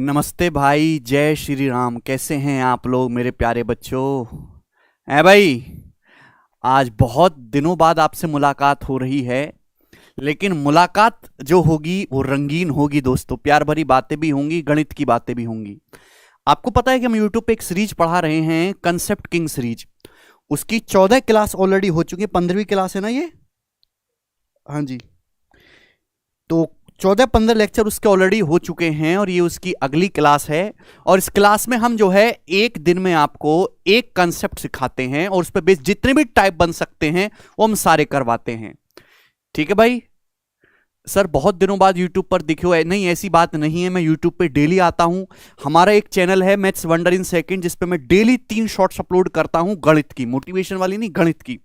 नमस्ते भाई, जय श्री राम। कैसे हैं आप लोग मेरे प्यारे बच्चों? है भाई, आज बहुत दिनों बाद आपसे मुलाकात हो रही है। लेकिन मुलाकात जो होगी वो रंगीन होगी दोस्तों। प्यार भरी बातें भी होंगी, गणित की बातें भी होंगी। आपको पता है कि हम यूट्यूब पे एक सीरीज पढ़ा रहे हैं, कंसेप्ट किंग सीरीज। उसकी 14 क्लास ऑलरेडी हो चुकी है। 15वीं क्लास है ना ये? हाँ जी। तो 14-15 लेक्चर उसके ऑलरेडी हो चुके हैं और ये उसकी अगली क्लास है। और इस क्लास में हम जो है एक दिन में आपको एक कंसेप्ट सिखाते हैं और उस पर बेस जितने भी टाइप बन सकते हैं वो हम सारे करवाते हैं। ठीक है भाई? सर बहुत दिनों बाद यूट्यूब पर दिखे हो? नहीं, ऐसी बात नहीं है। मैं यूट्यूब पे डेली आता हूं। हमारा एक चैनल है मैथ्स वंडर इन सेकंड, जिस पे मैं डेली 3 शॉर्ट्स अपलोड करता हूं, गणित की, मोटिवेशन वाली नहीं, गणित की।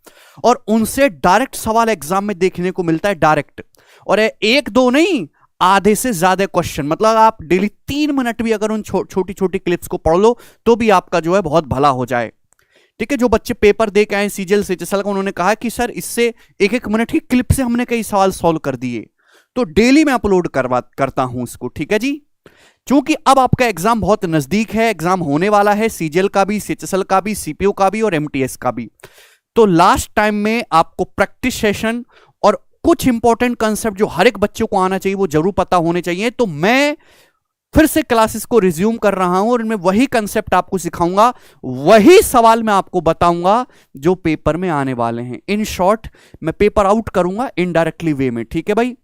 और उनसे डायरेक्ट सवाल एग्जाम में देखने को मिलता है, डायरेक्ट। और एक दो नहीं, आधे से ज्यादा क्वेश्चन। मतलब आप डेली 3 मिनट भी अगर उन छोटी छोटी क्लिप्स को पढ़ लो तो भी आपका जो है बहुत भला हो जाए। ठीक है? जो बच्चे पेपर दे के आए सीजीएल से का, उन्होंने कहा कि सर इससे 1-1 मिनट की क्लिप से हमने कई सवाल सॉल्व कर दिए। तो डेली मैं अपलोड करता हूं इसको। ठीक है जी? क्योंकि अब आपका एग्जाम बहुत नजदीक है, एग्जाम होने वाला है, सीजीएल का भी, सीएचएसएल का भी, सीपीओ का भी और एमटीएस का भी। तो लास्ट टाइम में आपको प्रैक्टिस सेशन और कुछ इंपॉर्टेंट कंसेप्ट जो हर एक बच्चे को आना चाहिए वो जरूर पता होने चाहिए। तो मैं फिर से क्लासेस को रिज्यूम कर रहा हूं और इनमें वही कंसेप्ट आपको सिखाऊंगा, वही सवाल मैं आपको बताऊंगा जो पेपर में आने वाले हैं। इन शॉर्ट मैं पेपर आउट करूंगा इनडायरेक्टली वे में। ठीक है भाई?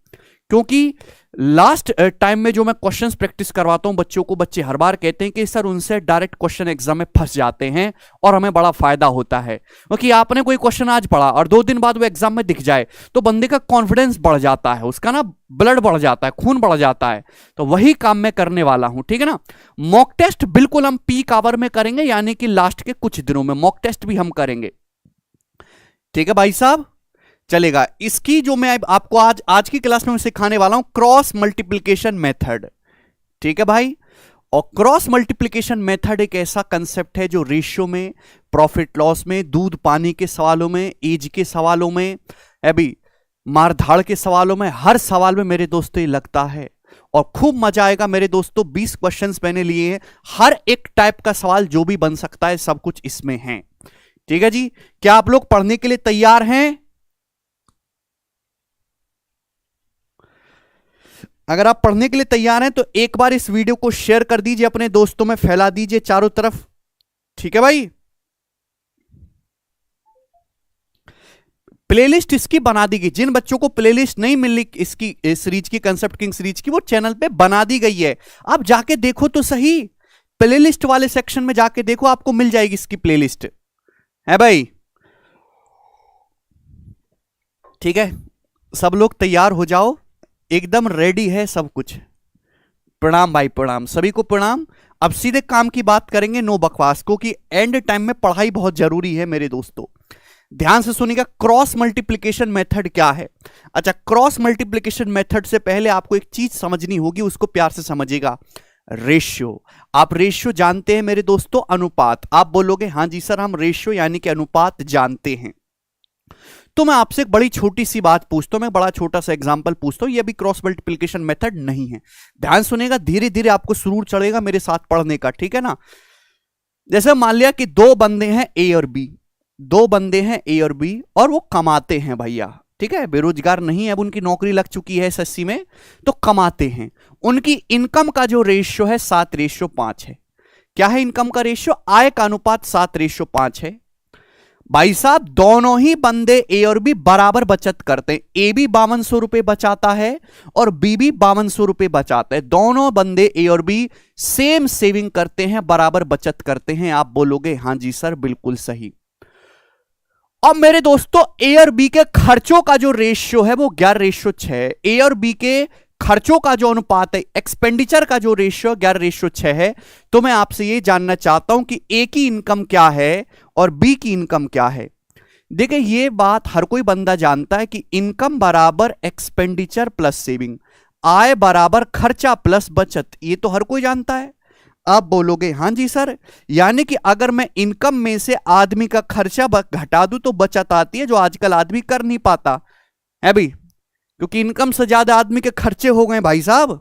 क्योंकि लास्ट टाइम में जो मैं क्वेश्चंस प्रैक्टिस करवाता हूं बच्चों को, बच्चे हर बार कहते हैं कि सर उनसे डायरेक्ट क्वेश्चन एग्जाम में फंस जाते हैं और हमें बड़ा फायदा होता है। क्योंकि आपने कोई क्वेश्चन आज पढ़ा और 2 दिन बाद वो एग्जाम में दिख जाए तो बंदे का कॉन्फिडेंस बढ़ जाता है, उसका ना ब्लड बढ़ जाता है, खून बढ़ जाता है। तो वही काम मैं करने वाला हूं। ठीक है ना? मॉक टेस्ट बिल्कुल हम पीक आवर में करेंगे, यानी कि लास्ट के कुछ दिनों में मॉक टेस्ट भी हम करेंगे। ठीक है भाई साहब? चलेगा। इसकी जो मैं आपको आज की क्लास में सिखाने वाला हूं, क्रॉस मल्टीप्लिकेशन मेथड। ठीक है भाई? और क्रॉस मल्टीप्लिकेशन मेथड एक ऐसा कंसेप्ट है जो रेशियो में, प्रॉफिट लॉस में, दूध पानी के सवालों में, एज के सवालों में, अभी मारधाड़ के सवालों में, हर सवाल में मेरे दोस्तों ये लगता है। और खूब मजा आएगा मेरे दोस्तों। 20 क्वेश्चंस मैंने लिए हैं, हर एक टाइप का सवाल जो भी बन सकता है सब कुछ इसमें है। ठीक है जी? क्या आप लोग पढ़ने के लिए तैयार हैं? अगर आप पढ़ने के लिए तैयार हैं तो एक बार इस वीडियो को शेयर कर दीजिए, अपने दोस्तों में फैला दीजिए चारों तरफ। ठीक है भाई? प्लेलिस्ट इसकी बना दी गई। जिन बच्चों को प्लेलिस्ट नहीं मिली इसकी, इस सीरीज की, कंसेप्ट किंग सीरीज की, वो चैनल पे बना दी गई है। आप जाके देखो तो सही, प्लेलिस्ट वाले सेक्शन में जाके देखो, आपको मिल जाएगी इसकी प्लेलिस्ट। है भाई? ठीक है? सब लोग तैयार हो जाओ, एकदम रेडी है सब कुछ। प्रणाम भाई, प्रणाम, सभी को प्रणाम। अब सीधे काम की बात करेंगे, नो बकवास, क्योंकि एंड टाइम में पढ़ाई बहुत जरूरी है मेरे दोस्तों। ध्यान से सुनिएगा। क्रॉस मल्टीप्लिकेशन मेथड क्या है? अच्छा, क्रॉस मल्टीप्लिकेशन मेथड से पहले आपको एक चीज समझनी होगी, उसको प्यार से समझिएगा। रेशियो। आप रेशियो जानते हैं मेरे दोस्तों? अनुपात। आप बोलोगे हाँ जी सर, हम रेशियो यानी कि अनुपात जानते हैं। तो मैं आपसे एक बड़ी छोटी सी बात पूछता हूं, मैं बड़ा छोटा सा एग्जांपल पूछता हूं। ये भी क्रॉस मल्टीप्लिकेशन मेथड नहीं है। ध्यान सुनेगा, धीरे धीरे आपको सुरूर चढ़ेगा मेरे साथ पढ़ने का। ठीक है ना? जैसे मान लिया कि 2 बंदे हैं ए और बी, 2 बंदे हैं ए और बी, और वो कमाते हैं भैया। ठीक है? बेरोजगार नहीं है, अब उनकी नौकरी लग चुकी है एसएससी में, तो कमाते हैं। उनकी इनकम का जो रेशियो है 7:5 है। क्या है इनकम का रेशियो? आय का अनुपात 7:5 है। भाई साहब, दोनों ही बंदे ए और बी बराबर बचत करते हैं। ए भी 5200 रुपए बचाता है और बी भी 5200 रुपए बचाता है। दोनों बंदे ए और बी सेम सेविंग करते हैं, बराबर बचत करते हैं। आप बोलोगे हाँ जी सर, बिल्कुल सही। अब मेरे दोस्तों, ए और बी के खर्चों का जो रेशियो है वो 11:6। ए और बी के खर्चों का जो अनुपात है, एक्सपेंडिचर का जो रेशियो 11:6 है। तो मैं आपसे ये जानना चाहता हूं कि ए की इनकम क्या है और बी की इनकम क्या है। देखिए, ये बात हर कोई बंदा जानता है कि इनकम बराबर एक्सपेंडिचर प्लस सेविंग, आय बराबर खर्चा प्लस बचत, ये तो हर कोई जानता है। आप बोलोगे हाँ जी सर, यानी कि अगर मैं इनकम में से आदमी का खर्चा घटा दूं तो बचत आती है, जो आजकल आदमी कर नहीं पाता है भाई, क्योंकि इनकम से ज्यादा आदमी के खर्चे हो गए भाई साहब।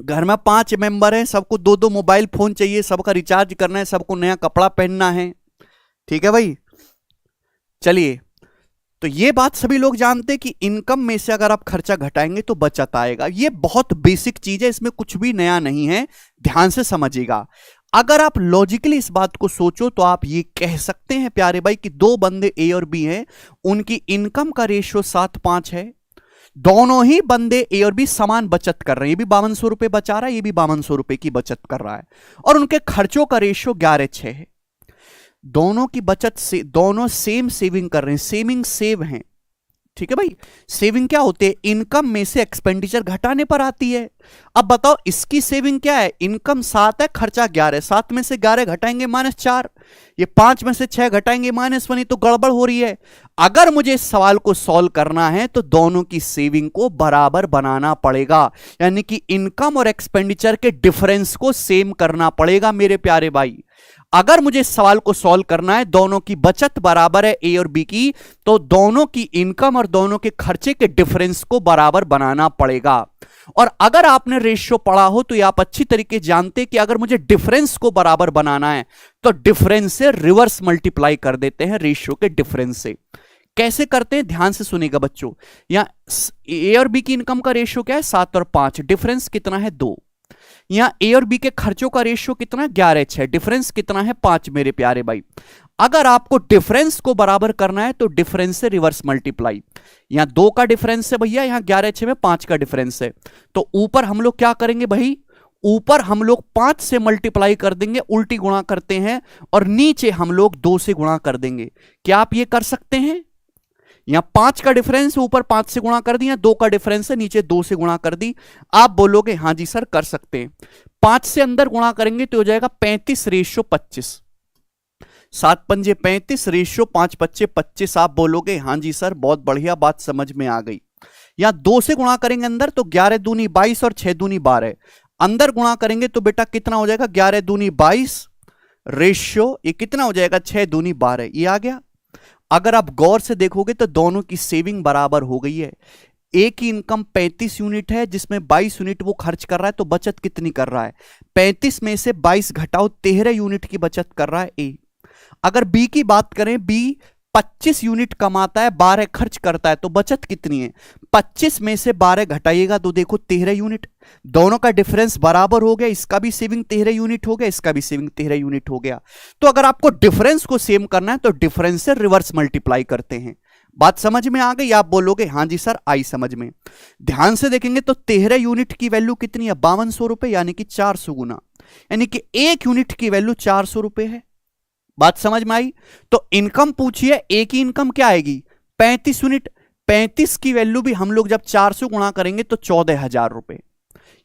घर में 5 मेंबर हैं, सबको 2-2 मोबाइल फोन चाहिए, सबका रिचार्ज करना है, सबको नया कपड़ा पहनना है। ठीक है भाई, चलिए। तो ये बात सभी लोग जानते हैं कि इनकम में से अगर आप खर्चा घटाएंगे तो बचत आएगा। ये बहुत बेसिक चीज है, इसमें कुछ भी नया नहीं है, ध्यान से समझिएगा। अगर आप लॉजिकली इस बात को सोचो तो आप ये कह सकते हैं प्यारे भाई कि दो बंदे ए और बी हैं, उनकी इनकम का रेशियो 7:5 है। दोनों ही बंदे ए और बी समान बचत कर रहे हैं, ये भी 5200 रुपए बचा रहा है, ये भी 5200 रुपए की बचत कर रहा है, और उनके खर्चों का रेशियो 11:6 है। दोनों की बचत से दोनों सेम सेविंग कर रहे हैं, सेविंग सेव हैं। ठीक है भाई, सेविंग क्या होती है? इनकम में से एक्सपेंडिचर घटाने पर आती है। अब बताओ इसकी सेविंग क्या है? इनकम 7 है, खर्चा 11, 7 में से 11 घटाएंगे -4, ये 5 में से 6 घटाएंगे -1, तो गड़बड़ हो रही है। अगर मुझे इस सवाल को सॉल्व करना है तो दोनों की सेविंग को बराबर बनाना पड़ेगा, यानी कि इनकम और एक्सपेंडिचर के डिफरेंस को सेम करना पड़ेगा मेरे प्यारे भाई। अगर मुझे इस सवाल को सॉल्व करना है, दोनों की बचत बराबर है ए और बी की, तो दोनों की इनकम और दोनों के खर्चे के डिफरेंस को बराबर बनाना पड़ेगा। और अगर आपने रेशियो पढ़ा हो तो ये आप अच्छी तरीके जानते कि अगर मुझे डिफरेंस को बराबर बनाना है तो डिफरेंस से रिवर्स मल्टीप्लाई कर देते हैं रेशियो के डिफरेंस से। कैसे करते हैं, ध्यान से सुनिएगा बच्चों। यहां ए और बी की इनकम का रेशियो क्या है? 7 और 5, डिफरेंस कितना है? 2। यहां ए और बी के खर्चों का रेशियो कितना है? 11:6, डिफरेंस कितना है? 5 मेरे प्यारे भाई। अगर आपको डिफरेंस को बराबर करना है तो डिफरेंस से रिवर्स मल्टीप्लाई। यहां 2 का डिफरेंस है भैया, यहां 11:6 में 5 का डिफरेंस है, तो ऊपर हम लोग क्या करेंगे भाई? ऊपर हम लोग 5 से मल्टीप्लाई कर देंगे, उल्टी गुणा करते हैं, और नीचे हम लोग 2 से गुणा कर देंगे। क्या आप ये कर सकते हैं? यहां 5 का डिफरेंस ऊपर 5 से गुणा कर दिया, 2 का डिफरेंस है नीचे 2 से गुणा कर दी। आप बोलोगे हां जी सर कर सकते हैं। 5 से अंदर गुणा करेंगे तो हो जाएगा 35:25, 7 पंजे 35 रेशियो 5 बच्चे 25। आप बोलोगे हां जी सर बहुत बढ़िया, बात समझ में आ गई। यहां 2 से गुणा करेंगे अंदर तो 11 दूनी 22 और 6 दूनी 12, अंदर गुणा करेंगे तो बेटा कितना हो जाएगा? 11 दूनी 22 रेशियो ये कितना हो जाएगा? 6 दूनी 12, ये आ गया। अगर आप गौर से देखोगे तो दोनों की सेविंग बराबर हो गई है। ए की इनकम 35 यूनिट है, जिसमें 22 यूनिट वो खर्च कर रहा है, तो बचत कितनी कर रहा है? 35 में से 22 घटाओ, 13 यूनिट की बचत कर रहा है ए। अगर बी की बात करें, बी 25 यूनिट कमाता है, 12 खर्च करता है, तो बचत कितनी है? 25 में से 12 घटाइएगा तो देखो 13 यूनिट। दोनों का डिफरेंस बराबर हो गया, इसका भी सेविंग 13 यूनिट हो गया, इसका भी सेविंग 13 यूनिट हो गया। तो अगर आपको डिफरेंस को सेम करना है तो डिफरेंस से रिवर्स मल्टीप्लाई करते हैं। बात समझ में आ गई? आप बोलोगे हां जी सर आई समझ में। ध्यान से देखेंगे तो 13 यूनिट की वैल्यू कितनी है? 5200 रुपए, यानी कि 400 गुना, यानी कि 1 यूनिट की वैल्यू 400 रुपए है। बात समझ में आई? तो इनकम पूछिए, ए की इनकम क्या आएगी? 35 यूनिट। 35 की वैल्यू भी हम लोग जब 400 गुणा करेंगे तो 14,000 रुपए,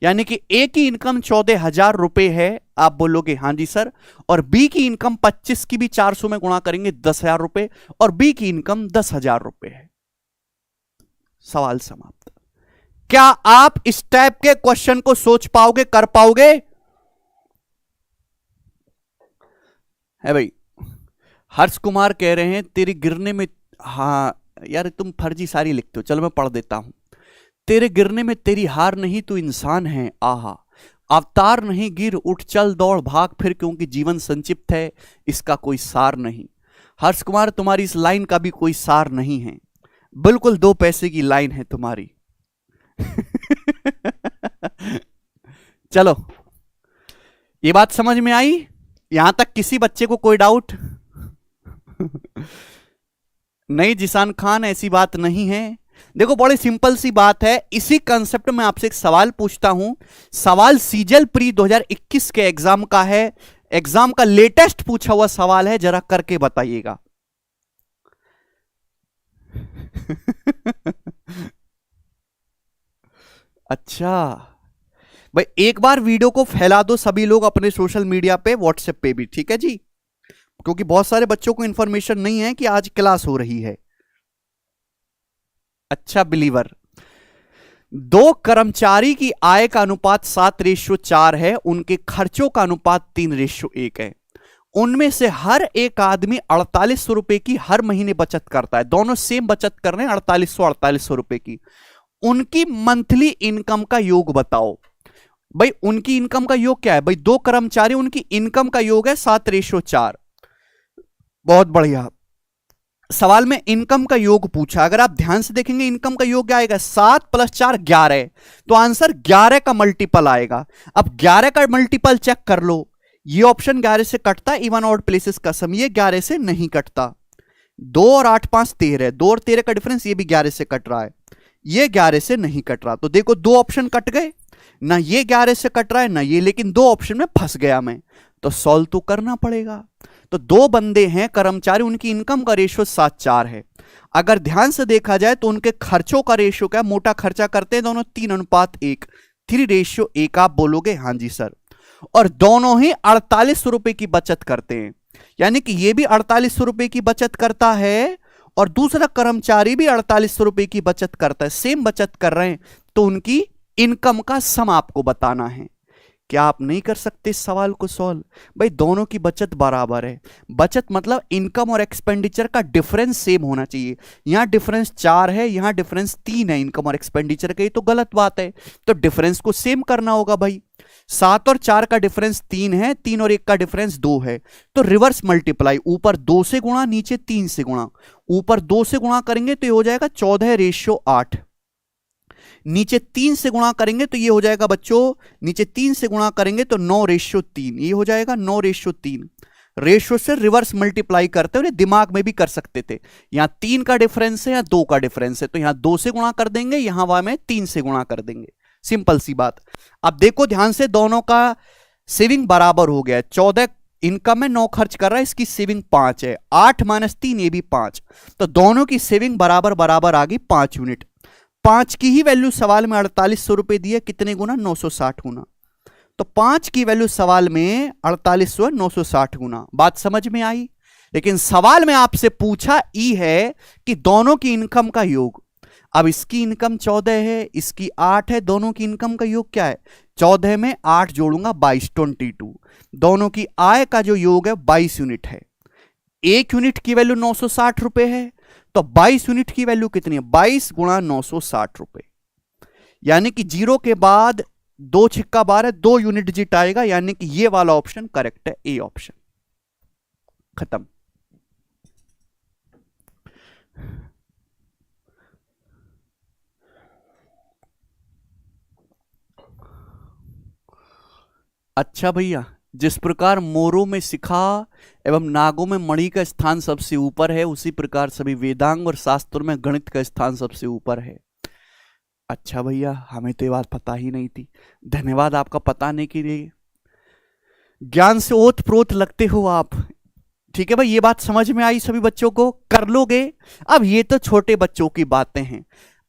यानी कि ए की इनकम 14,000 रुपए है। आप बोलोगे हां जी सर। और बी की इनकम 25 की भी 400 में गुणा करेंगे 10,000 रुपए, और बी की इनकम 10,000 रुपए है। सवाल समाप्त। क्या आप इस टाइप के क्वेश्चन को सोच पाओगे, कर पाओगे? है भाई। हर्ष कुमार कह रहे हैं तेरे गिरने में, हाँ यार तुम फर्जी सारी लिखते हो, चलो मैं पढ़ देता हूं। तेरे गिरने में तेरी हार नहीं, तू इंसान है आहा, अवतार नहीं गिर उठ चल दौड़ भाग फिर, क्योंकि जीवन संक्षिप्त है इसका कोई सार नहीं। हर्ष कुमार तुम्हारी इस लाइन का भी कोई सार नहीं है, बिल्कुल 2 पैसे की लाइन है तुम्हारी। चलो ये बात समझ में आई? यहां तक किसी बच्चे को कोई डाउट? नहीं जिसान खान ऐसी बात नहीं है। देखो बड़ी सिंपल सी बात है। इसी कंसेप्ट में आपसे एक सवाल पूछता हूं। सवाल सीजल प्री 2021 के एग्जाम का है, एग्जाम का लेटेस्ट पूछा हुआ सवाल है, जरा करके बताइएगा। अच्छा भाई, एक बार वीडियो को फैला दो सभी लोग अपने सोशल मीडिया पे, व्हाट्सएप पे भी, ठीक है जी, क्योंकि बहुत सारे बच्चों को इंफॉर्मेशन नहीं है कि आज क्लास हो रही है। अच्छा बिलीवर, 2 कर्मचारी की आय का अनुपात 7:4 है, उनके खर्चों का अनुपात 3:1 है। उनमें से हर एक आदमी 4800 रुपए की हर महीने बचत करता है, दोनों सेम बचत कर रहे हैं 4800 रुपए की। उनकी मंथली इनकम का योग बताओ। भाई उनकी इनकम का योग क्या है? भाई दो कर्मचारी, उनकी इनकम का योग है 7:4। बहुत बढ़िया। सवाल में इनकम का योग पूछा, अगर आप ध्यान से देखेंगे इनकम का योग क्या आएगा? 7 + 4 11, तो आंसर 11 का मल्टीपल आएगा। अब 11 का मल्टीपल चेक कर लो, ये ऑप्शन 11 से कटता है, इवन ऑड प्लेसेस का सम, ये 11 से नहीं कटता। 2 और 8 5 13, 2 और 13 का डिफरेंस, ये भी 11 से कट रहा है, ये 11 से नहीं कट रहा। तो देखो दो ऑप्शन कट गए, ना ये 11 से कट रहा है ना ये, लेकिन दो ऑप्शन में फंस गया मैं, तो सॉल्व तो करना पड़ेगा। तो दो बंदे हैं कर्मचारी, उनकी इनकम का रेशियो 7:4 है। अगर ध्यान से देखा जाए तो उनके खर्चों का रेशियो क्या? मोटा खर्चा करते हैं दोनों 3:1, 3:1। आप बोलोगे हाँ जी सर। और दोनों ही 4800 रुपए की बचत करते हैं, यानी कि ये भी 4800 रुपए की बचत करता है और दूसरा कर्मचारी भी 4800 रुपए की बचत करता है, सेम बचत कर रहे हैं। तो उनकी इनकम का सम आपको बताना है। क्या आप नहीं कर सकते इस सवाल को सॉल्व? भाई दोनों की बचत बराबर है। बचत मतलब इनकम और एक्सपेंडिचर का डिफरेंस सेम होना चाहिए। यहां डिफरेंस 4 है, यहां डिफरेंस 3 है इनकम और एक्सपेंडिचर का, ये तो गलत बात है। तो डिफरेंस को सेम करना होगा भाई। 7 और 4 का डिफरेंस 3 है, 3 और 1 का डिफरेंस 2 है, तो रिवर्स मल्टीप्लाई, ऊपर 2 से गुणा नीचे 3 से गुणा। ऊपर 2 से गुणा करेंगे तो ये हो जाएगा 14:8, नीचे 3 से गुणा करेंगे तो ये हो जाएगा बच्चों, नीचे 3 से गुणा करेंगे तो 9:3, ये हो जाएगा 9:3। रेशियो से रिवर्स मल्टीप्लाई करते हैं, दिमाग में भी कर सकते थे। यहां 3 का डिफरेंस है, यहां 2 का डिफरेंस है, तो यहां 2 से गुणा कर देंगे, यहां वहां में 3 से गुणा कर देंगे, सिंपल सी बात। अब देखो ध्यान से, दोनों का सेविंग बराबर हो गया है। 14 इनकम है, 9 खर्च कर रहा है, इसकी सेविंग 5 है। 8 - 3 ये भी 5, तो दोनों की सेविंग बराबर बराबर आ गई 5 यूनिट। 5 की ही वैल्यू सवाल में 4800 रुपए दी है, कितने गुना? 960 गुना। तो 5 की वैल्यू सवाल में 4800 960 गुना। बात समझ में आई? लेकिन सवाल में आपसे पूछा ई है कि दोनों की इनकम का योग। अब इसकी इनकम 14 है, इसकी 8 है, दोनों की इनकम का योग क्या है? 14 में 8 जोड़ूंगा 22, 22। दोनों की आय का जो योग है 22 यूनिट है। 1 यूनिट की वैल्यू 960 रुपए है, तो 22 यूनिट की वैल्यू कितनी है? 22 × 960 रुपए, यानी कि 0 के बाद 2 छिक्का 12, 2 यूनिट डिजिट आएगा, यानी कि ये वाला ऑप्शन करेक्ट है, ए ऑप्शन। खत्म। अच्छा भैया, जिस प्रकार मोरों में शिखा एवं नागों में मणि का स्थान सबसे ऊपर है, उसी प्रकार सभी वेदांग और शास्त्रों में गणित का स्थान सबसे ऊपर है। अच्छा भैया, हमें तो ये बात पता ही नहीं थी, धन्यवाद आपका बताने के लिए। ज्ञान से ओत प्रोत लगते हो आप। ठीक है भाई, ये बात समझ में आई सभी बच्चों को? कर लोगे? अब ये तो छोटे बच्चों की बातें हैं,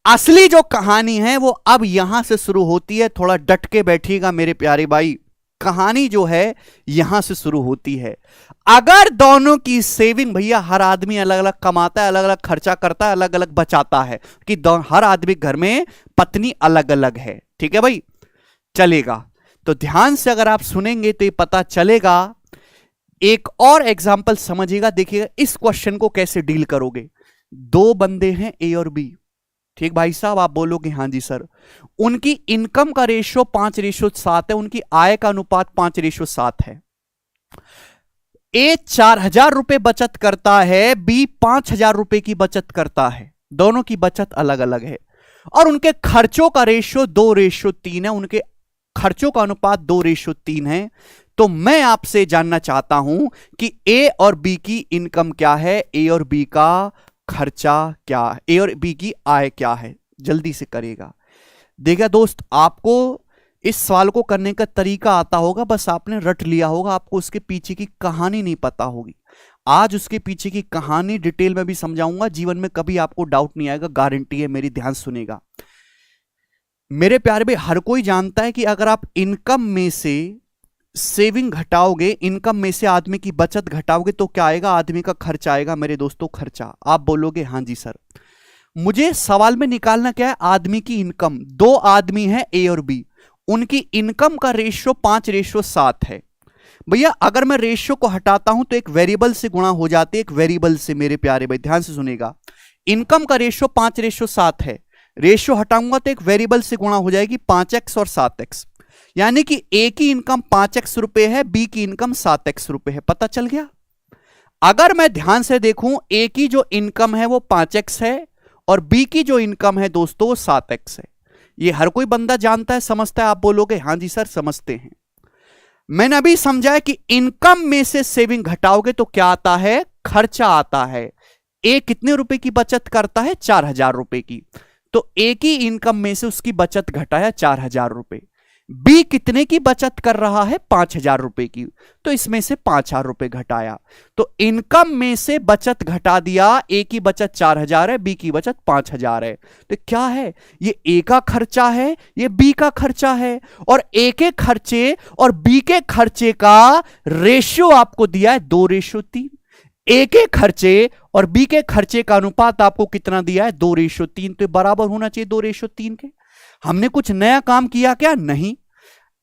असली जो कहानी है वो अब यहां से शुरू होती है। थोड़ा डट के बैठिएगा मेरे प्यारे भाई, कहानी जो है यहां से शुरू होती है। अगर दोनों की सेविंग, भैया हर आदमी अलग अलग कमाता है, अलग अलग खर्चा करता है, अलग अलग बचाता है, कि हर आदमी घर में पत्नी अलग अलग है, ठीक है भाई, चलेगा। तो ध्यान से अगर आप सुनेंगे तो ये पता चलेगा। एक और एग्जाम्पल समझिएगा, देखिएगा इस क्वेश्चन को कैसे डील करोगे। दो बंदे हैं ए और बी, ठीक भाई साहब? आप बोलोगे हाँ जी सर। उनकी इनकम का रेशियो 5:7 है, उनकी आय का अनुपात 5:7 है। ए 4000 रुपए बचत करता है, बी 5000 रुपए की बचत करता है, दोनों की बचत अलग अलग है। और उनके खर्चों का रेशियो 2:3 है, उनके खर्चों का अनुपात 2:3 है। तो मैं आपसे जानना चाहता हूं कि ए और बी की इनकम क्या है, ए और बी का खर्चा क्या है, ए और बी की आय क्या है। जल्दी से करेगा। देखा दोस्त, आपको इस सवाल को करने का तरीका आता होगा, बस आपने रट लिया होगा, आपको उसके पीछे की कहानी नहीं पता होगी। आज उसके पीछे की कहानी डिटेल में भी समझाऊंगा, जीवन में कभी आपको डाउट नहीं आएगा, गारंटी है मेरी। ध्यान सुनेगा मेरे प्यारे भाई। हर कोई जानता है कि अगर आप इनकम में से सेविंग घटाओगे, इनकम में से आदमी की बचत घटाओगे, तो क्या आएगा? आदमी का खर्चा आएगा मेरे दोस्तों, खर्चा। आप बोलोगे हाँ जी सर। मुझे सवाल में निकालना क्या है? आदमी की इनकम। दो आदमी हैं ए और बी, उनकी इनकम का रेशियो 5:7 है। भैया अगर मैं रेशियो को हटाता हूं तो एक वेरिएबल से गुणा हो जाती है, एक वेरिएबल से। मेरे प्यारे भाई ध्यान से सुनेगा, इनकम का रेशियो 5:7 है, रेशियो हटाऊंगा तो एक वेरिएबल से गुणा हो जाएगी 5x और 7x, यानी कि ए की इनकम 5x रुपए है, बी की इनकम 7x रुपए है। पता चल गया। अगर मैं ध्यान से देखूं, ए की जो इनकम है वो 5x है और बी की जो इनकम है दोस्तों वो 7x है। ये हर कोई बंदा जानता है, समझता है। आप बोलोगे हाँ जी सर समझते हैं। मैंने अभी समझाया कि इनकम में से सेविंग घटाओगे तो क्या आता है, खर्चा आता है। ए कितने रुपए की बचत करता है, 4000 रुपए की। तो ए की इनकम में से उसकी बचत घटाया 4000 रुपए। बी कितने की बचत कर रहा है, 5000 रुपए की, तो इसमें से 5000 रुपए घटाया। तो इनकम में से बचत घटा दिया। ए की बचत 4000 है, बी की बचत 5000 है। तो क्या है, ये ए का खर्चा है, ये बी का खर्चा है। और ए के खर्चे और बी के खर्चे का रेशियो आपको दिया है 2:3। ए के खर्चे और बी के खर्चे का अनुपात आपको कितना दिया है, 2:3। तो बराबर होना चाहिए 2:3 के। हमने कुछ नया काम किया क्या, नहीं।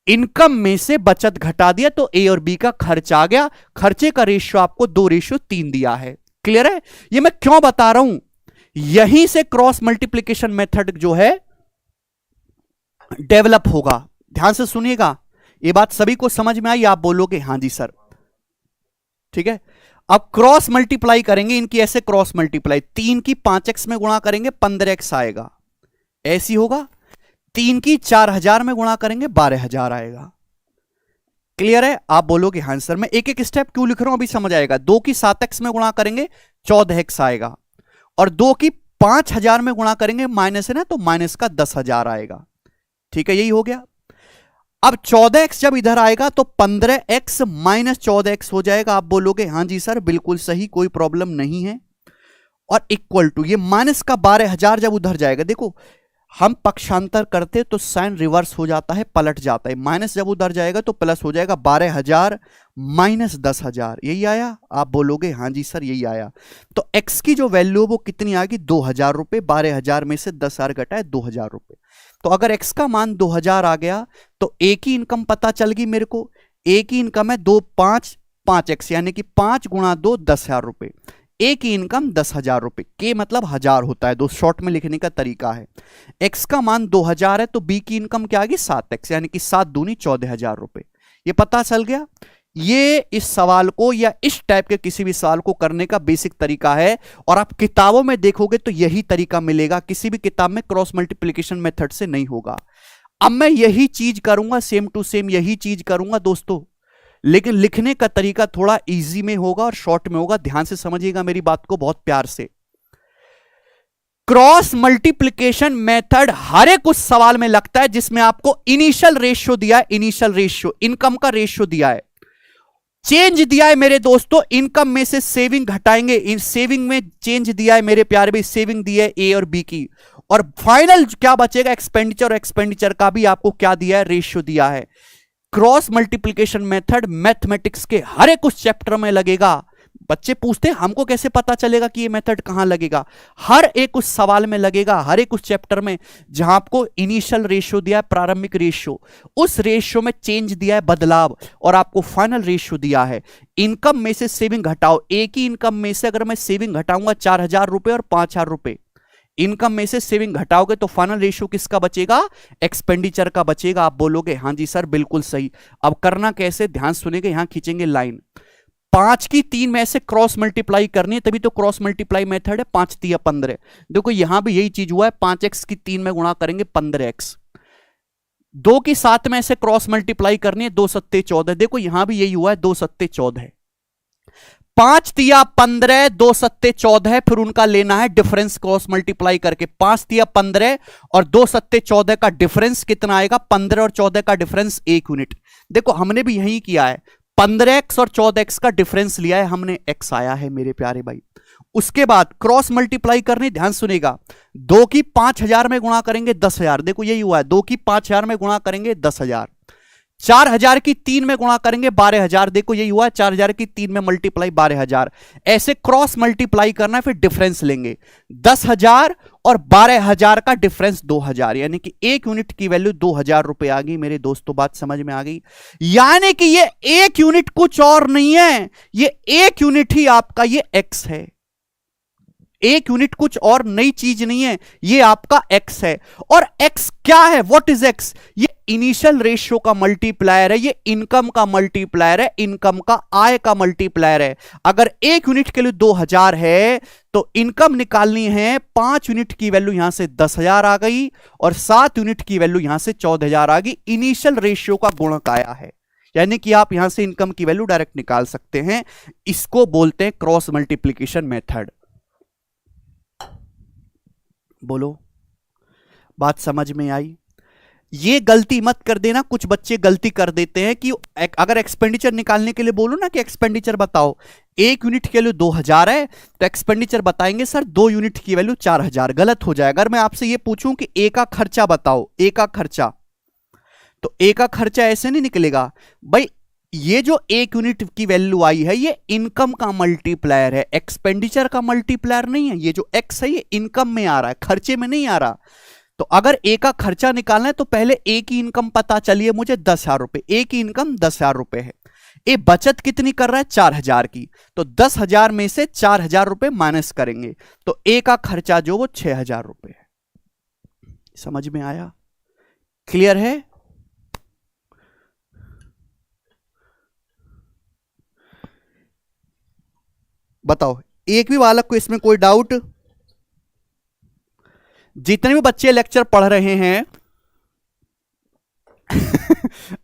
इनकम में से बचत घटा दिया तो ए और बी का खर्च आ गया। खर्चे का रेशियो आपको 2:3 दिया है। क्लियर है। ये मैं क्यों बता रहा हूं, यहीं से क्रॉस मल्टीप्लिकेशन मेथड जो है डेवलप होगा। ध्यान से सुनिएगा, ये बात सभी को समझ में आई। आप बोलोगे हाँ जी सर, ठीक है। अब क्रॉस मल्टीप्लाई करेंगे इनकी, ऐसे क्रॉस मल्टीप्लाई 3 की 5x में गुणा करेंगे 15x आएगा, ऐसी होगा। 3 की 4000 में गुणा करेंगे 12000 आएगा। क्लियर है। आप बोलोगे हाँ सर, मैं एक एक स्टेप क्यों लिख रहा हूं अभी समझ आएगा। 2 की 7x में गुणा करेंगे 14x आएगा, और 2 की 5000 में गुणा करेंगे माइनस है ना, तो माइनस का 10000 आएगा। ठीक है, यही हो गया। अब 14x जब इधर आएगा तो 15x माइनस 14x हो जाएगा। आप बोलोगे हाँ जी सर बिल्कुल सही, कोई प्रॉब्लम नहीं है। और इक्वल टू ये माइनस का 12000 जब उधर जाएगा, देखो हम पक्षांतर करते तो साइन रिवर्स हो जाता है, पलट जाता है। माइनस जब उधर जाएगा तो प्लस हो जाएगा, 12000 माइनस 10000, यही आया। आप बोलोगे हाँ जी सर यही आया। तो x की जो वैल्यू है वो कितनी आ गई, 2000 रुपए। 12000 में से 10000 घटाए 2000 रुपए। तो अगर x का मान 2000 आ गया तो a की इनकम पता चल गई मेरे को। a की इनकम है 5x यानी कि 5 गुणा 2 10,000 रुपए। ए की इनकम 10,000 रुपए, के मतलब 1000 होता है, दो शॉर्ट में लिखने का तरीका है। एक्स का मान 2000 है तो बी की इनकम क्या आ गई 7x यानी कि 7 दूनी 14,000 रुपए। ये पता चल गया। ये इस सवाल को या इस टाइप के किसी भी सवाल को करने का बेसिक तरीका है, और आप किताबों में देखोगे तो यही तरीका मिलेगा। किसी भी किताब में क्रॉस मल्टीप्लिकेशन मेथड से नहीं होगा। अब मैं यही चीज करूंगा, सेम टू सेम यही चीज करूंगा दोस्तों, लेकिन लिखने का तरीका थोड़ा इजी में होगा और शॉर्ट में होगा। ध्यान से समझिएगा मेरी बात को बहुत प्यार से। क्रॉस मल्टीप्लिकेशन मेथड हर एक उस सवाल में लगता है जिसमें आपको इनिशियल रेशियो दिया है, इनिशियल रेशियो इनकम का रेशियो दिया है, चेंज दिया है मेरे दोस्तों, इनकम में से सेविंग घटाएंगे, इन सेविंग में चेंज दिया है मेरे प्यारे भाई, सेविंग दी है ए और बी की, और फाइनल क्या बचेगा एक्सपेंडिचर, और एक्सपेंडिचर का भी आपको क्या दिया है, रेशियो दिया है। क्रॉस मल्टीप्लिकेशन मेथड मैथमेटिक्स के हर एक उस चैप्टर में लगेगा। बच्चे पूछते हैं हमको कैसे पता चलेगा कि ये मेथड कहां लगेगा, हर एक उस सवाल में लगेगा, हर एक उस चैप्टर में जहां आपको इनिशियल रेशियो दिया है, प्रारंभिक रेशियो, उस रेशियो में चेंज दिया है, बदलाव, और आपको फाइनल रेशियो दिया है। इनकम में से सेविंग घटाओ, एक ही इनकम में से अगर मैं सेविंग घटाऊंगा 4000 रुपए और 5000 रुपए, इनकम में से सेविंग घटाओगे तो फाइनल रेशियो किसका बचेगा, एक्सपेंडिचर का बचेगा। आप बोलोगे हाँ जी सर बिल्कुल सही। अब करना कैसे, ध्यान सुनेंगे, यहां खींचेंगे लाइन, 5 की 3 में से क्रॉस मल्टीप्लाई करनी है, तभी तो क्रॉस मल्टीप्लाई मेथड है। 5 3 15, देखो यहां भी यही चीज हुआ है, 5x की 3 में गुणा करेंगे 15x। 2 की 7 में से क्रॉस मल्टीप्लाई करनी है, 2 7 14, देखो यहां भी यही हुआ है, 2 7 14, 5 तिया 15, 2 7 14, फिर उनका लेना है डिफरेंस क्रॉस मल्टीप्लाई करके। 5 तिया 15 और 2 7 14 का डिफरेंस कितना आएगा, 15 और 14 का डिफरेंस 1 यूनिट। देखो हमने भी यही किया है, 15x और 14x का डिफरेंस लिया है हमने, x आया है मेरे प्यारे भाई। उसके बाद क्रॉस मल्टीप्लाई करनी, ध्यान सुनेगा, 2 की 5000 में गुणा करेंगे 10,000, देखो यही हुआ है, 2 की 5000 में गुणा करेंगे 10,000, 4000 की 3 में गुणा करेंगे 12000, देखो यही हुआ है, 4000 की 3 में मल्टीप्लाई 12000। ऐसे क्रॉस मल्टीप्लाई करना है, फिर डिफरेंस लेंगे, 10,000 और 12000 का डिफरेंस 2000, यानी कि 1 यूनिट की वैल्यू 2000 रुपए आ गई मेरे दोस्तों। बात समझ में आ गई। यानी कि ये 1 यूनिट कुछ और नहीं है, ये 1 यूनिट ही आपका ये x है, एक यूनिट कुछ और नई चीज नहीं है, ये आपका एक्स है। और एक्स क्या है, व्हाट इज एक्स? ये इनिशियल रेशियो का मल्टीप्लायर है, ये इनकम का मल्टीप्लायर है, इनकम का आय का मल्टीप्लायर है। अगर एक यूनिट के लिए 2000 है तो इनकम निकालनी है, 5 यूनिट की वैल्यू यहां से 10,000 आ गई और 7 यूनिट की वैल्यू यहां से 14,000 आ गई। इनिशियल रेशियो का गुणक आया है, यानी कि आप यहां से इनकम की वैल्यू डायरेक्ट निकाल सकते हैं। इसको बोलते हैं क्रॉस मल्टीप्लीकेशन मेथड। बोलो, बात समझ में आई? ये गलती मत कर देना, कुछ बच्चे गलती कर देते हैं कि अगर एक्सपेंडिचर निकालने के लिए बोलो ना कि एक्सपेंडिचर बताओ, एक यूनिट के लिए 2000 है तो एक्सपेंडिचर बताएंगे सर 2 यूनिट की वैल्यू 4000, गलत हो जाएगा। अगर मैं आपसे ये पूछूं कि ए का खर्चा बताओ, ए का खर्चा, तो ए का खर्चा ऐसे नहीं निकलेगा भाई। ये जो एक यूनिट की वैल्यू आई है ये इनकम का मल्टीप्लायर है, एक्सपेंडिचर का मल्टीप्लायर नहीं है। ये जो एक्स है ये इनकम में आ रहा है, खर्चे में नहीं आ रहा। तो अगर ए का खर्चा निकालना है तो पहले ए की इनकम पता चलिए मुझे 10,000 रुपए, ए की इनकम 10,000 रुपए है। ए बचत कितनी कर रहा है, 4,000 की, तो 10,000 में से 4,000 रुपए माइनस करेंगे तो ए का खर्चा जो वो 6,000 रुपए है। समझ में आया? क्लियर है? बताओ, एक भी बालक को इसमें कोई डाउट? जितने भी बच्चे लेक्चर पढ़ रहे हैं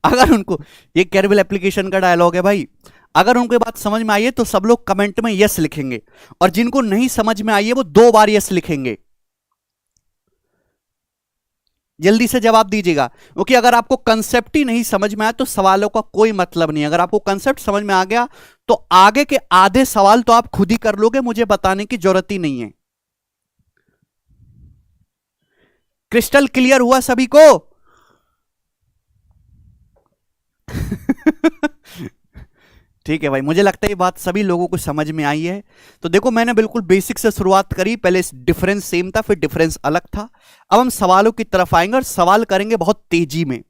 अगर उनको, ये कैरबिल एप्लीकेशन का डायलॉग है भाई, अगर उनको बात समझ में आई है तो सब लोग कमेंट में यस लिखेंगे, और जिनको नहीं समझ में आई है वो 2 बार यस लिखेंगे। जल्दी से जवाब दीजिएगा, क्योंकि अगर आपको कंसेप्ट ही नहीं समझ में आया तो सवालों का कोई मतलब नहीं। अगर आपको कंसेप्ट समझ में आ गया तो आगे के आधे सवाल तो आप खुद ही कर लोगे, मुझे बताने की जरूरत ही नहीं है। क्रिस्टल क्लियर हुआ सभी को? ठीक है भाई, मुझे लगता है ये बात सभी लोगों को समझ में आई है। तो देखो, मैंने बिल्कुल बेसिक से शुरुआत करी, पहले डिफरेंस सेम था, फिर डिफरेंस अलग था। अब हम सवालों की तरफ आएंगे और सवाल करेंगे बहुत तेजी में।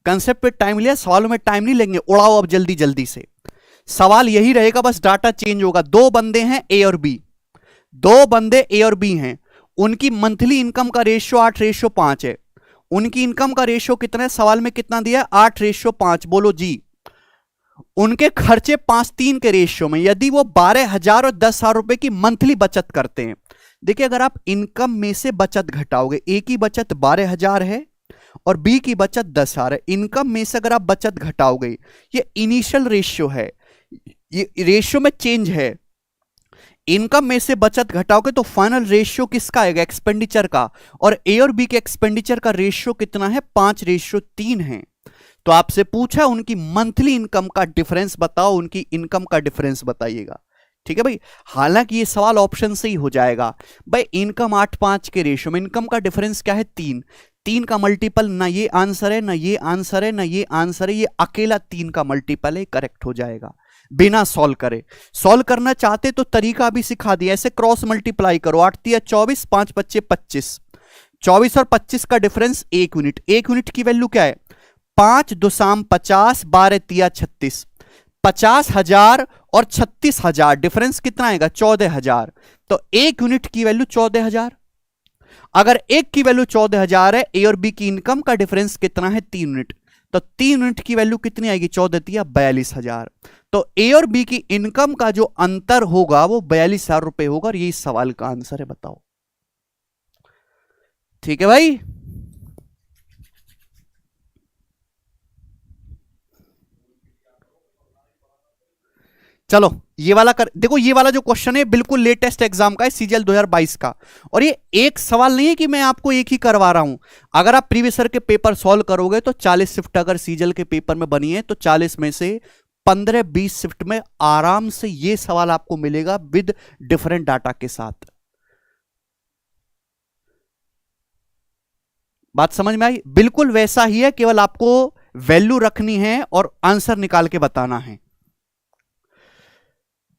कंसेप्ट पे टाइम लिया, सवालों में टाइम नहीं लेंगे, उड़ाओ अब जल्दी जल्दी से। सवाल यही रहेगा, बस डाटा चेंज होगा। 2 बंदे हैं ए और बी, 2 बंदे ए और बी हैं, उनकी मंथली इनकम का रेशियो 8:5 है। उनकी इनकम का रेशियो कितना है, सवाल में कितना दिया है, 8:5। बोलो जी। उनके खर्चे 5:3 के रेशियो में, यदि वो 12,000 और 10,000 रुपए की मंथली बचत करते हैं। देखिए, अगर आप इनकम में से बचत घटाओगे, ए की बचत 12,000 है और बी की बचत 10,000 है, इनकम में से अगर आप बचत घटाओगे, ये इनिशियल रेशियो है, ये रेशियो में चेंज है। इनकम में से बचत घटाओगे तो फाइनल रेशियो किसका आएगा, एक्सपेंडिचर का। और ए और बी के एक्सपेंडिचर का रेशियो कितना है, 5:3 है। तो आपसे पूछा उनकी मंथली इनकम का डिफरेंस बताओ, उनकी इनकम का डिफरेंस बताइएगा। ठीक है भाई, हालांकि ये सवाल ऑप्शन से ही हो जाएगा भाई। इनकम 8:5 के रेशियो में इनकम का डिफरेंस क्या है, 3 का मल्टीपल, ना ये आंसर है, ना ये आंसर है, ना ये आंसर है, ये अकेला 3 का मल्टीपल है, करेक्ट हो जाएगा बिना सॉल्व करे। सॉल्व करना चाहते तो तरीका भी सिखा दिया, ऐसे क्रॉस मल्टीप्लाई करो, 8×3 = 24, 5×5 = 25, 24 और 25 का डिफरेंस 1 यूनिट। 1 यूनिट की वैल्यू क्या है, 5×2 = 50, 12×3 = 36, 50,000 और 36,000 डिफरेंस कितना आएगा, 14,000। तो 1 यूनिट की वैल्यू 14,000। अगर एक की वैल्यू 14,000 है, ए और बी की इनकम का डिफरेंस कितना है, 3 यूनिट, तो 3 यूनिट की वैल्यू कितनी आएगी, 14×3 = 42,000। तो ए और बी की इनकम का जो अंतर होगा वो 42,000 रुपए होगा, और ये इस सवाल का आंसर है। बताओ, ठीक है भाई? चलो ये वाला कर देखो, ये वाला जो क्वेश्चन है बिल्कुल लेटेस्ट एग्जाम का है, सीजीएल 2022 का। और ये एक सवाल नहीं है कि मैं आपको एक ही करवा रहा हूं। अगर आप प्रीवियस ईयर के पेपर सॉल्व करोगे तो 40 शिफ्ट अगर सीजीएल के पेपर में बनी है तो 40 में से 15-20 शिफ्ट में आराम से ये सवाल आपको मिलेगा विद डिफरेंट डाटा के साथ। बात समझ में आई? बिल्कुल वैसा ही है, केवल आपको वैल्यू रखनी है और आंसर निकाल के बताना है।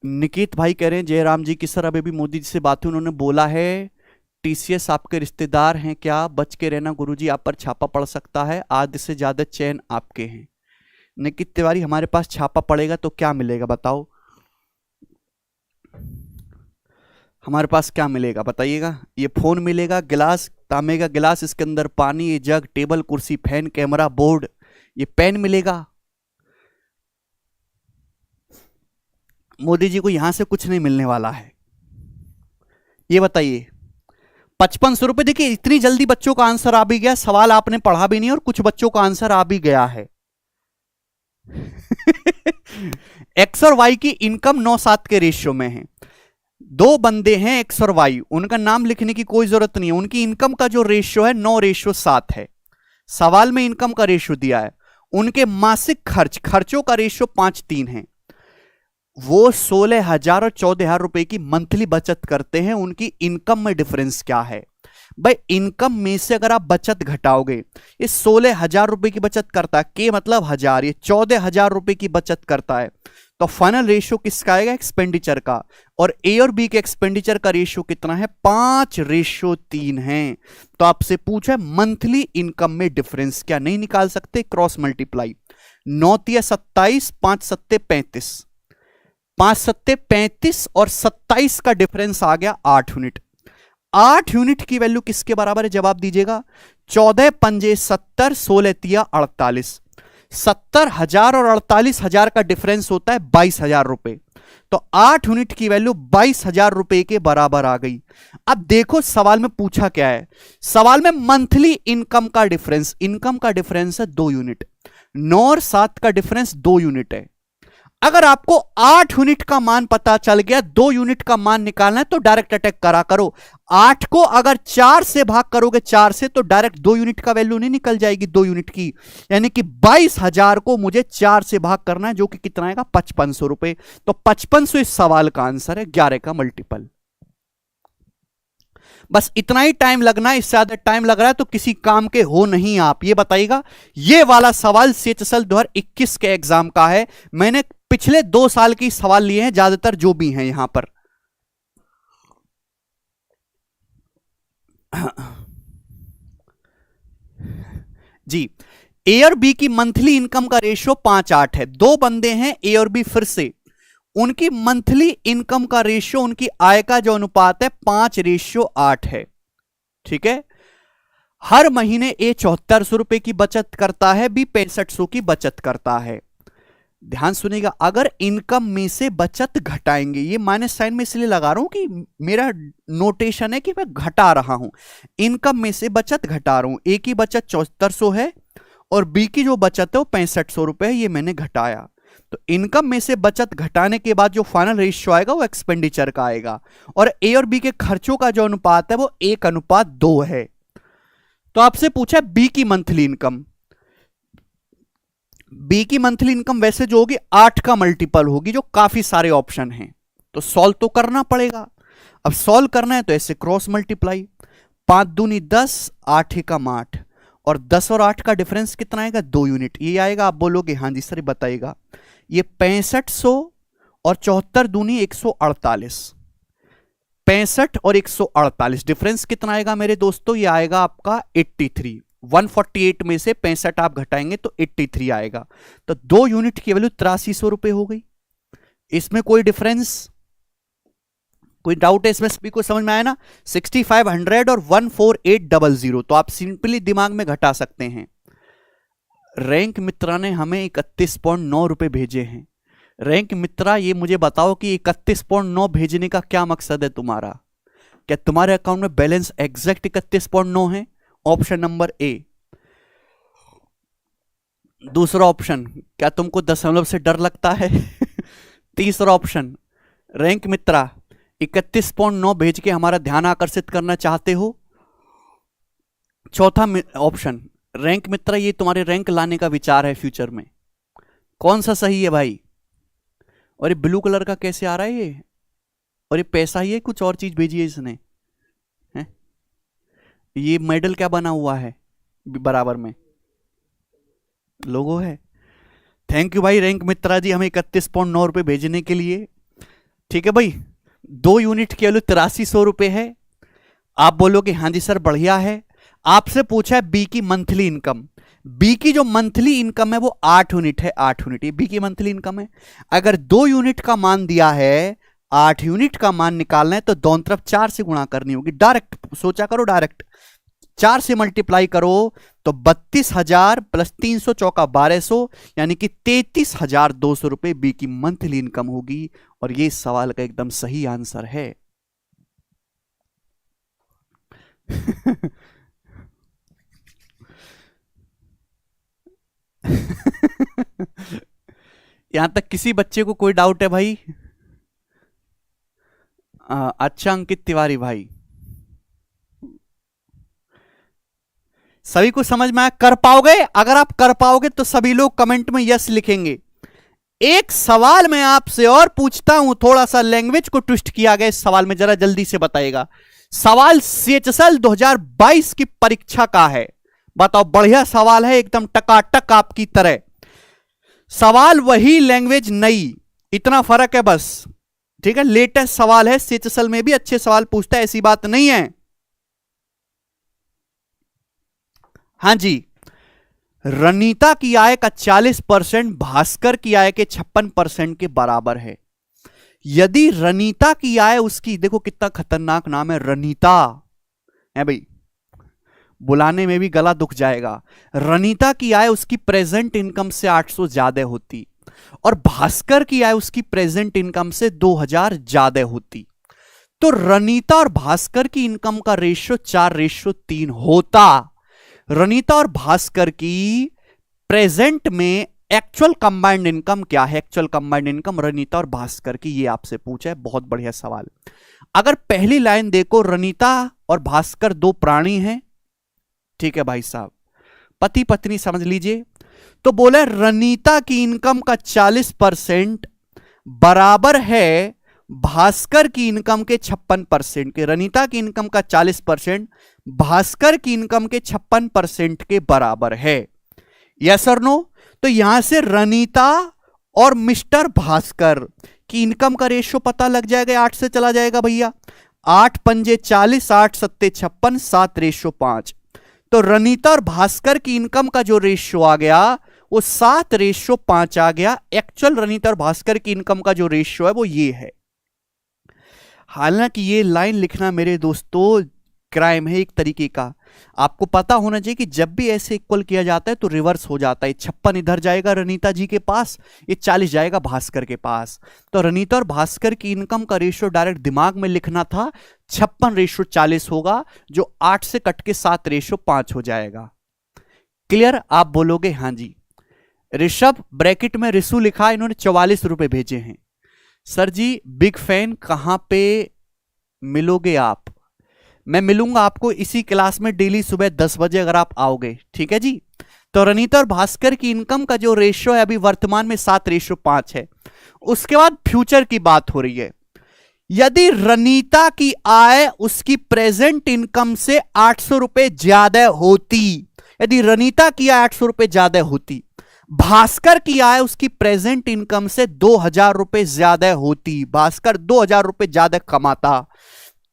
निकित भाई कह रहे हैं जयराम जी की सर अभी भी मोदी जी से बात हुई, उन्होंने बोला है टीसीएस आपके रिश्तेदार हैं क्या, बच के रहना गुरुजी, आप पर छापा पड़ सकता है, आधे से ज्यादा चैन आपके हैं। निकित तिवारी, हमारे पास छापा पड़ेगा तो क्या मिलेगा बताओ? हमारे पास क्या मिलेगा बताइएगा? ये फोन मिलेगा, गिलास, तांबे का गिलास, इसके अंदर पानी, ये जग, टेबल, कुर्सी, फैन, कैमरा, बोर्ड, ये पेन मिलेगा। मोदी जी को यहां से कुछ नहीं मिलने वाला है। ये बताइए, 5500 रुपए। देखिए इतनी जल्दी बच्चों का आंसर आ भी गया, सवाल आपने पढ़ा भी नहीं और कुछ बच्चों का आंसर आ भी गया है। एक्स और वाई की इनकम 9:7 के रेशियो में है। दो बंदे हैं एक्स और वाई, उनका नाम लिखने की कोई जरूरत नहीं है। उनकी इनकम का जो रेशियो है 9:7 है। सवाल में इनकम का रेशियो दिया है। उनके मासिक खर्चों का रेशियो 5:3 है। वो 16,000 और 14,000 रुपए की मंथली बचत करते हैं। उनकी इनकम में डिफरेंस क्या है भाई? इनकम में से अगर आप बचत घटाओगे, ये 16,000 रुपए की बचत करता है, के मतलब 1000, ये 14,000 रुपए की बचत करता है। तो फाइनल रेशियो किसका आएगा? एक्सपेंडिचर का। और ए और बी के एक्सपेंडिचर का रेशियो कितना है? 5:3 है। तो आपसे पूछा मंथली इनकम में डिफरेंस क्या नहीं निकाल सकते? Cross multiply. 9 तिया 27, 5 सत्ते 35, 5 सत्ते 35 और 27 का डिफरेंस आ गया 8 यूनिट। 8 यूनिट की वैल्यू किसके बराबर है? जवाब दीजिएगा। 14 पंजे 70, 16 तिया 48। 70,000 और 48,000 का डिफरेंस होता है 22,000 रुपए। तो 8 यूनिट की वैल्यू 22,000 रुपए के बराबर आ गई। अब देखो सवाल में पूछा क्या है। सवाल में मंथली इनकम का डिफरेंस, इनकम का डिफरेंस है 2 यूनिट। 9 और 7 का डिफरेंस 2 यूनिट है। अगर आपको 8 यूनिट का मान पता चल गया, 2 यूनिट का मान निकालना है, तो डायरेक्ट अटैक करा करो। 8 को अगर 4 से भाग करोगे, 4 से, तो डायरेक्ट 2 यूनिट का वैल्यू नहीं निकल जाएगी 2 यूनिट की। यानी कि 22,000 को मुझे 4 से भाग करना है, जो कि कितना आएगा? 5500 रुपए। तो 5500 इस सवाल का आंसर है, 11 का मल्टीपल। बस इतना ही टाइम लगना है, इससे ज्यादा टाइम लग रहा है तो किसी काम के हो नहीं आप। ये बताइएगा, ये वाला सवाल CHSL 2021 के एग्जाम का है। मैंने पिछले 2 साल की सवाल लिए हैं, ज्यादातर जो भी हैं यहां पर। जी, ए और बी की मंथली इनकम का रेशियो 5:8 है। दो बंदे हैं ए और बी, फिर से उनकी मंथली इनकम का रेशियो, उनकी आय का जो अनुपात है 5:8 है। ठीक है। हर महीने ए 7400 रुपए की बचत करता है, बी 6500 की बचत करता है। ध्यान सुनिएगा, अगर इनकम में से बचत घटाएंगे, ये माइनस साइन में इसलिए लगा रहा हूं कि मेरा नोटेशन है कि मैं घटा रहा हूं। इनकम में से बचत घटा रहा हूं। ए की बचत 7400 है और बी की जो बचत है वो 6500 रुपए है, ये मैंने घटाया। तो इनकम में से बचत घटाने के बाद जो फाइनल रेशियो आएगा वो एक्सपेंडिचर का आएगा। और ए और बी के खर्चों का जो अनुपात है वो 1:2 है। तो आपसे पूछा बी की मंथली इनकम। बी की मंथली इनकम वैसे जो होगी 8 का मल्टीपल होगी, जो काफी सारे ऑप्शन हैं। तो सॉल्व तो करना पड़ेगा। अब सॉल्व करना है तो ऐसे क्रॉस मल्टीप्लाई। 5 दूनी 10, 8 एकम 8, और 10 और 8 का डिफरेंस कितना आएगा? 2 यूनिट। ये आएगा। आप बोलोगे हाँ जी सर, बताइएगा। ये 6500 और 74 दूनी 148, 65 और 148, डिफरेंस कितना आएगा मेरे दोस्तों? ये आएगा आपका 83। 148 में से 65 आप घटाएंगे तो 83 आएगा। तो 2 यूनिट की वैल्यू 8300 रुपए हो गई। इसमें कोई डिफरेंस, कोई डाउट है इसमें? सभी को समझ में आया ना? 6500 और 14800, तो आप सिंपली दिमाग में घटा सकते हैं। रैंक मित्रा ने हमें 31.9 रुपए भेजे हैं। रैंक मित्रा, ये मुझे बताओ कि 31.9 भेजने का क्या मकसद है तुम्हारा? क्या तुम्हारे अकाउंट में बैलेंस एग्जैक्ट 31.9 है? Option number A. दूसरा ऑप्शन, क्या तुमको दशमलव से डर लगता है? तीसरा ऑप्शन, रैंक मित्रा 31.9 भेज के हमारा ध्यान आकर्षित करना चाहते हो? चौथा ऑप्शन, रैंक मित्रा ये तुम्हारे रैंक लाने का विचार है फ्यूचर में। कौन सा सही है भाई? और ये ब्लू कलर का कैसे आ रहा है ये? और ये पैसा ही है, कुछ और चीज भेजी है इसने? है? ये मेडल क्या बना हुआ है बराबर में? लोगो है। थैंक यू भाई रैंक मित्रा जी, हमें 31.9 रुपए भेजने के लिए। ठीक है भाई। 2 यूनिट की वैल्यू 8300 रुपए है। आप बोलोगे हाँ जी सर बढ़िया है। आपसे पूछा है बी की मंथली इनकम। बी की जो मंथली इनकम है वो 8 यूनिट है। 8 यूनिट ये बी की मंथली इनकम है। अगर 2 यूनिट का मान दिया है 8 यूनिट का मान निकालना है तो दोनों तरफ 4 से गुणा करनी होगी। डायरेक्ट सोचा करो, डायरेक्ट 4 से मल्टीप्लाई करो तो 32,000 प्लस 300 चौका 1200 यानी कि 33,200 रुपए बी की मंथली इनकम होगी। और ये सवाल का एकदम सही आंसर है। यहां तक किसी बच्चे को कोई डाउट है भाई? अच्छा अंकित तिवारी भाई, सभी को समझ में आया? कर पाओगे? अगर आप कर पाओगे तो सभी लोग कमेंट में यस लिखेंगे। एक सवाल मैं आपसे और पूछता हूं, थोड़ा सा लैंग्वेज को ट्विस्ट किया गया इस सवाल में, जरा जल्दी से बताइएगा। सवाल सीएचएसएल 2022 की परीक्षा का है, बताओ। बढ़िया सवाल है, एकदम टकाटक आपकी तरह। सवाल वही, लैंग्वेज नई, इतना फर्क है बस। ठीक है, लेटेस्ट सवाल है, सीएचएसएल में भी अच्छे सवाल पूछता है, ऐसी बात नहीं है। हां जी, रनीता की आय का 40% भास्कर की आय के 56% के बराबर है। यदि रनीता की आय उसकी, देखो कितना खतरनाक नाम है रनीता है भाई, बुलाने में भी गला दुख जाएगा। रनीता की आय उसकी प्रेजेंट इनकम से 800 ज्यादा होती और भास्कर की आय उसकी प्रेजेंट इनकम से 2000 ज्यादा होती, तो रनीता और भास्कर की इनकम का रेशियो 4:3 होता। रनीता और भास्कर की प्रेजेंट में एक्चुअल कंबाइंड इनकम क्या है? एक्चुअल कंबाइंड इनकम रनीता और भास्कर की, ये आपसे पूछा है, बहुत बढ़िया सवाल। अगर पहली लाइन देखो, रनीता और भास्कर दो प्राणी हैं, ठीक है भाई साहब, पति पत्नी समझ लीजिए। तो बोले रनीता की इनकम का 40% बराबर है भास्कर की इनकम के 56% के। रनीता की इनकम का 40% भास्कर की इनकम के 56% के बराबर है। यस और नो? तो यहां से रनीता और मिस्टर भास्कर की इनकम का रेशियो पता लग जाएगा, 8 से चला जाएगा भैया। 8 पंजे 40, 8 सत्ते 56, 7:5। तो रनीता और भास्कर की इनकम का जो रेशियो आ गया वो 7:5 आ गया। एक्चुअल रनीता और भास्कर की इनकम का जो रेशियो है वो ये है। हालांकि ये लाइन लिखना मेरे दोस्तों क्राइम है एक तरीके का। आपको पता होना चाहिए कि जब भी ऐसे इक्वल किया जाता है तो रिवर्स हो जाता है। 56 इधर जाएगा रनीता जी के पास, ये 40 जाएगा भास्कर के पास। तो रनीता और भास्कर की इनकम का रेशियो डायरेक्ट दिमाग में लिखना था, 56:40 होगा, जो 8 से कट के 7:5 हो जाएगा। क्लियर? आप बोलोगे हाँ जी। ऋषभ ब्रैकेट में रिसु लिखा, इन्होंने 44 रुपए भेजे हैं। सर जी बिग फैन, कहां पे मिलोगे आप? मैं मिलूंगा आपको इसी क्लास में डेली सुबह 10 बजे अगर आप आओगे, ठीक है जी। तो रनीता और भास्कर की इनकम का जो रेशियो है अभी वर्तमान में 7:5 है। उसके बाद फ्यूचर की बात हो रही है। यदि रनीता की आय उसकी प्रेजेंट इनकम से 800 रुपए ज्यादा होती, यदि रनीता की आय 800 रुपए ज्यादा होती, भास्कर की आय उसकी प्रेजेंट इनकम से 2000 रुपए ज्यादा होती, भास्कर 2000 रुपए ज्यादा कमाता,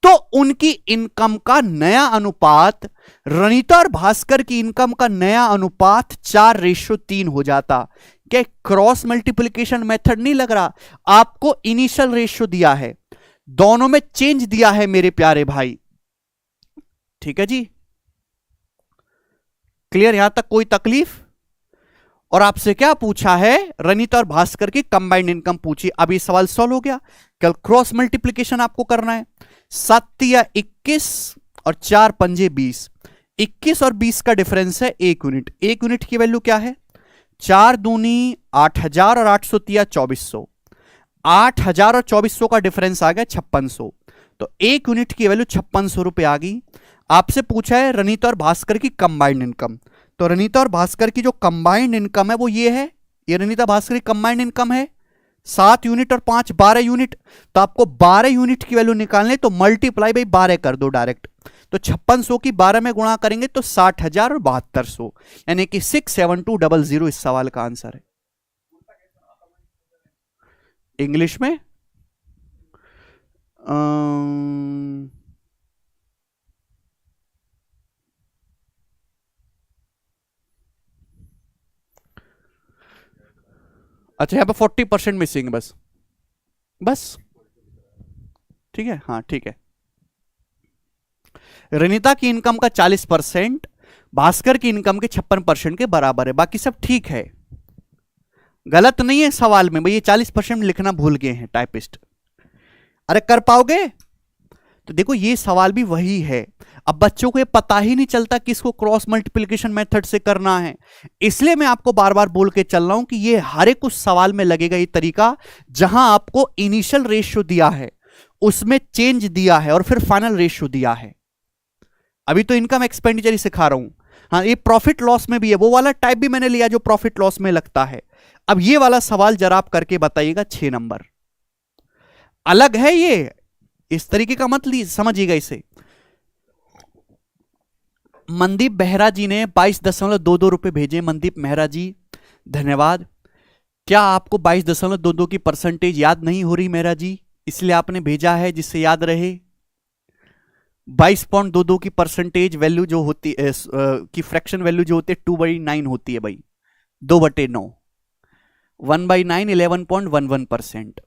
तो उनकी इनकम का नया अनुपात, रनीता और भास्कर की इनकम का नया अनुपात 4:3 हो जाता। क्या क्रॉस मल्टीप्लिकेशन मेथड नहीं लग रहा? आपको इनिशियल रेशियो दिया है, दोनों में चेंज दिया है मेरे प्यारे भाई, ठीक है जी। क्लियर? यहां तक कोई तकलीफ? और आपसे क्या पूछा है? रनीता और भास्कर की कंबाइंड इनकम पूछी। अब ये सवाल सॉल्व हो गया। कल क्रॉस मल्टीप्लिकेशन आपको करना है। 7 या 21 और 4 पंजे 20। 21 और 20 का डिफरेंस है 1 यूनिट। 1 यूनिट की वैल्यू क्या है? 4 दूनी 8000 और 800 तिया 2400। 8000 और 2400 का डिफरेंस आ गया 5600। तो 1 यूनिट की वैल्यू 5600 रुपए आ गई। आपसे पूछा है रनीता और भास्कर की कंबाइंड इनकम। तो रनीता और भास्कर की जो कंबाइंड इनकम है वो ये है, ये रनीता भास्कर की कंबाइंड इनकम है 7 यूनिट और 5 12 यूनिट। तो आपको 12 यूनिट की वैल्यू निकालने, तो मल्टीप्लाई बाई 12 कर दो डायरेक्ट। तो 5600 की 12 में गुणा करेंगे तो 60,000 और 7200, यानी कि 67200 इस सवाल का आंसर है। इंग्लिश में अच्छा, यहां पर 40% मिसिंग, बस बस ठीक है, हाँ ठीक है। रनिता की इनकम का 40% भास्कर की इनकम के 56% के बराबर है, बाकी सब ठीक है, गलत नहीं है सवाल में। भाई ये 40% लिखना भूल गए हैं टाइपिस्ट। अरे कर पाओगे? तो देखो ये सवाल भी वही है। अब बच्चों को ये पता ही नहीं चलता कि इसको क्रॉस मल्टीप्लिकेशन मेथड से करना है, इसलिए मैं आपको बार बार बोल के चल रहा हूं कि ये हर एक उस सवाल में लगेगा ये तरीका, जहां आपको इनिशियल रेशियो दिया है, उसमें चेंज दिया है और फिर फाइनल रेशियो दिया है। अभी तो इनकम एक्सपेंडिचर ही सिखा रहा हूं। हाँ, ये प्रॉफिट लॉस में भी है, वो वाला टाइप भी मैंने लिया जो प्रॉफिट लॉस में लगता है। अब ये वाला सवाल जरा आप करके बताइएगा, 6 नंबर अलग है ये, इस तरीके का मत ली, समझिएगा इसे। मनदीप बेहरा जी ने 22.22 रुपए भेजे। मनदीप मेहरा जी धन्यवाद। क्या आपको 22.22 की परसेंटेज याद नहीं हो रही मेहरा जी, इसलिए आपने भेजा है जिससे याद रहे? 22.22 की परसेंटेज वैल्यू जो होती है, की फ्रैक्शन वैल्यू जो होती है 2/9 होती है भाई, 2/9, 1/9 11.11%।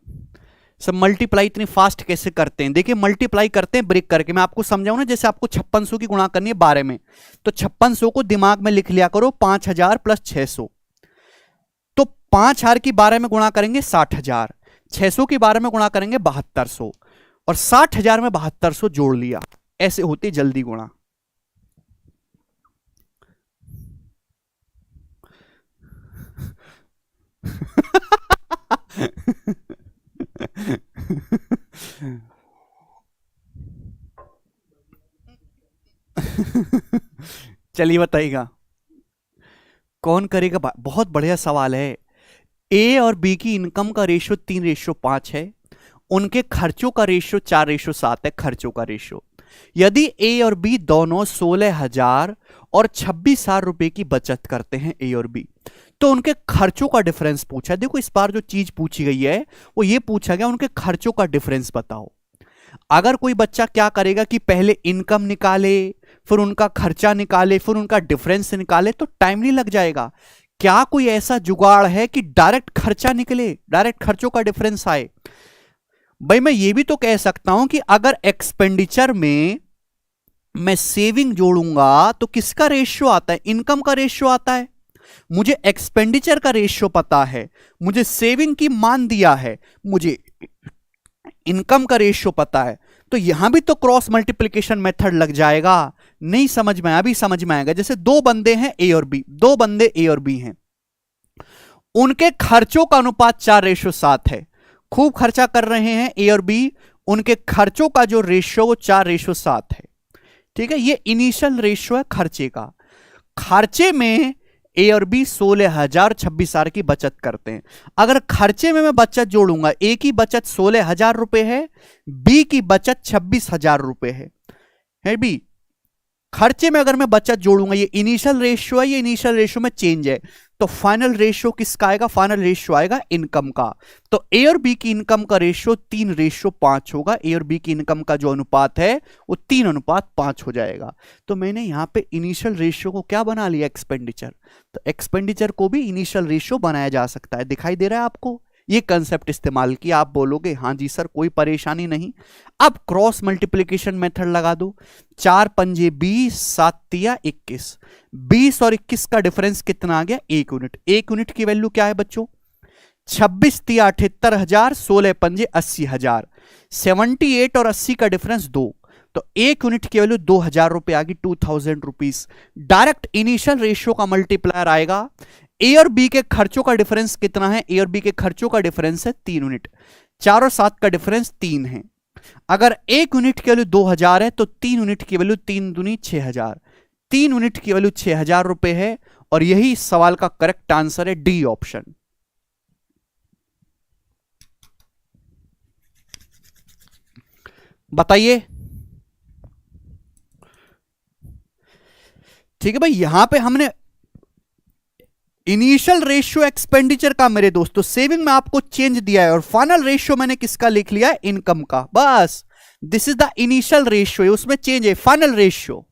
सब मल्टीप्लाई इतनी फास्ट कैसे करते हैं? देखिए मल्टीप्लाई करते हैं ब्रेक करके, मैं आपको समझाऊं ना, जैसे आपको 5600 की गुणा करनी है 12 में, तो 5600 को दिमाग में लिख लिया करो 5000 प्लस 600, तो 5000 की 12 में गुणा करेंगे 60,000, 600 की 12 में गुणा करेंगे 7200, और 60,000 में 7200 जोड़ लिया। ऐसे होती जल्दी गुणा। चलिए बताइएगा कौन करेगा? बहुत बढ़िया सवाल है। ए और बी की इनकम का रेशियो 3:5 है, उनके खर्चों का रेशियो 4:7 है। खर्चों का रेशियो, यदि ए और बी दोनों 16,000 और 26,000 रुपए की बचत करते हैं, ए और बी, तो उनके खर्चों का डिफरेंस पूछा है। देखो इस बार जो चीज पूछी गई है वो ये पूछा गया उनके खर्चों का डिफरेंस बताओ। अगर कोई बच्चा क्या करेगा कि पहले इनकम निकाले, फिर उनका खर्चा निकाले, फिर उनका डिफरेंस निकाले, तो टाइम नहीं लग जाएगा। क्या कोई ऐसा जुगाड़ है कि डायरेक्ट खर्चा निकले, डायरेक्ट खर्चों का डिफरेंस आए? भाई मैं ये भी तो कह सकता हूं कि अगर एक्सपेंडिचर में मैं सेविंग जोड़ूंगा तो किसका रेशियो आता है? इनकम का रेशियो आता है। मुझे एक्सपेंडिचर का रेशियो पता है, मुझे सेविंग की मान दिया है, मुझे इनकम का रेशियो पता है, तो यहां भी तो क्रॉस मल्टीप्लिकेशन मेथड लग जाएगा। नहीं समझ में? अभी समझ में आएगा। जैसे दो बंदे हैं ए और बी, दो बंदे ए और बी हैं, उनके खर्चों का अनुपात 4:7 है। खूब खर्चा कर रहे हैं ए और बी, उनके खर्चों का जो रेशियो वो 4:7 है। ठीक है, ये इनिशियल रेशियो है खर्चे का। खर्चे में ए और बी 16,000 26,000 की बचत करते हैं। अगर खर्चे में मैं बचत जोड़ूंगा, ए की बचत 16,000 रुपए है, बी की बचत 26,000 रुपए है बी। खर्चे में अगर मैं बचत जोड़ूंगा, ये इनिशियल रेशियो है, ये इनिशियल रेशियो में चेंज है, तो फाइनल रेशियो किसका आएगा? फाइनल रेशियो आएगा इनकम का। तो ए और बी की इनकम का रेशियो 3:5 होगा। ए और बी की इनकम का जो अनुपात है वो 3:5 हो जाएगा। तो मैंने यहां पे इनिशियल रेशियो को क्या बना लिया? एक्सपेंडिचर। तो एक्सपेंडिचर को भी इनिशियल रेशियो बनाया जा सकता है। दिखाई दे रहा है आपको? ये कंसेप्ट इस्तेमाल किया, आप बोलोगे हाँ जी सर कोई परेशानी नहीं। अब क्रॉस मल्टीप्लिकेशन मेथड लगा दो। 4 पंजे 20, 7 तिया 21, 20 और 21 का डिफरेंस कितना आ गया? 1 यूनिट। 1 यूनिट की वैल्यू क्या है बच्चों? 26 तिया 78,000, 16 पंजे 80,000, 78 और 80 का डिफरेंस 2, तो 1 यूनिट की वैल्यू 2,000 रुपए आ गई, 2,000 रुपीज। डायरेक्ट इनिशियल रेशियो का मल्टीप्लायर आएगा। ए और बी के खर्चों का डिफरेंस कितना है? ए और बी के खर्चों का डिफरेंस है 3 यूनिट, 4 और 7 का डिफरेंस 3 है। अगर 1 यूनिट की वैल्यू 2,000 है तो 3 यूनिट की वैल्यू 3 दूनी 6,000, 3 यूनिट की वैल्यू 6,000 रुपए है। और यही इस सवाल का करेक्ट आंसर है, डी ऑप्शन। बताइए। ठीक है भाई, यहां पे हमने इनिशियल रेशियो एक्सपेंडिचर का मेरे दोस्तों सेविंग में आपको चेंज दिया है, और फाइनल रेशियो मैंने किसका लिख लिया है? इनकम का। बस this is the initial ratio, उसमें चेंज है फाइनल रेशियो।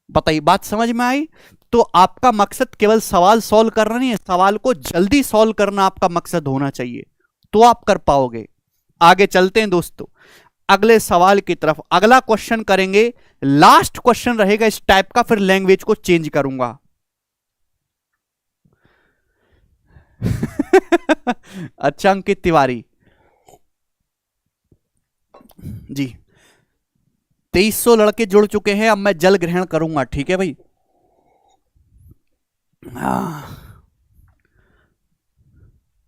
बताइए बात समझ में आई? तो आपका मकसद केवल सवाल सॉल्व करना नहीं है, सवाल को जल्दी सॉल्व करना आपका मकसद होना चाहिए, तो आप कर पाओगे। आगे चलते हैं दोस्तों अगले सवाल की तरफ। अगला क्वेश्चन करेंगे, लास्ट क्वेश्चन रहेगा इस टाइप का, फिर लैंग्वेज को चेंज करूंगा। अच्छा अंकित तिवारी जी, 2300 लड़के जुड़ चुके हैं, अब मैं जल ग्रहण करूंगा, ठीक है भाई।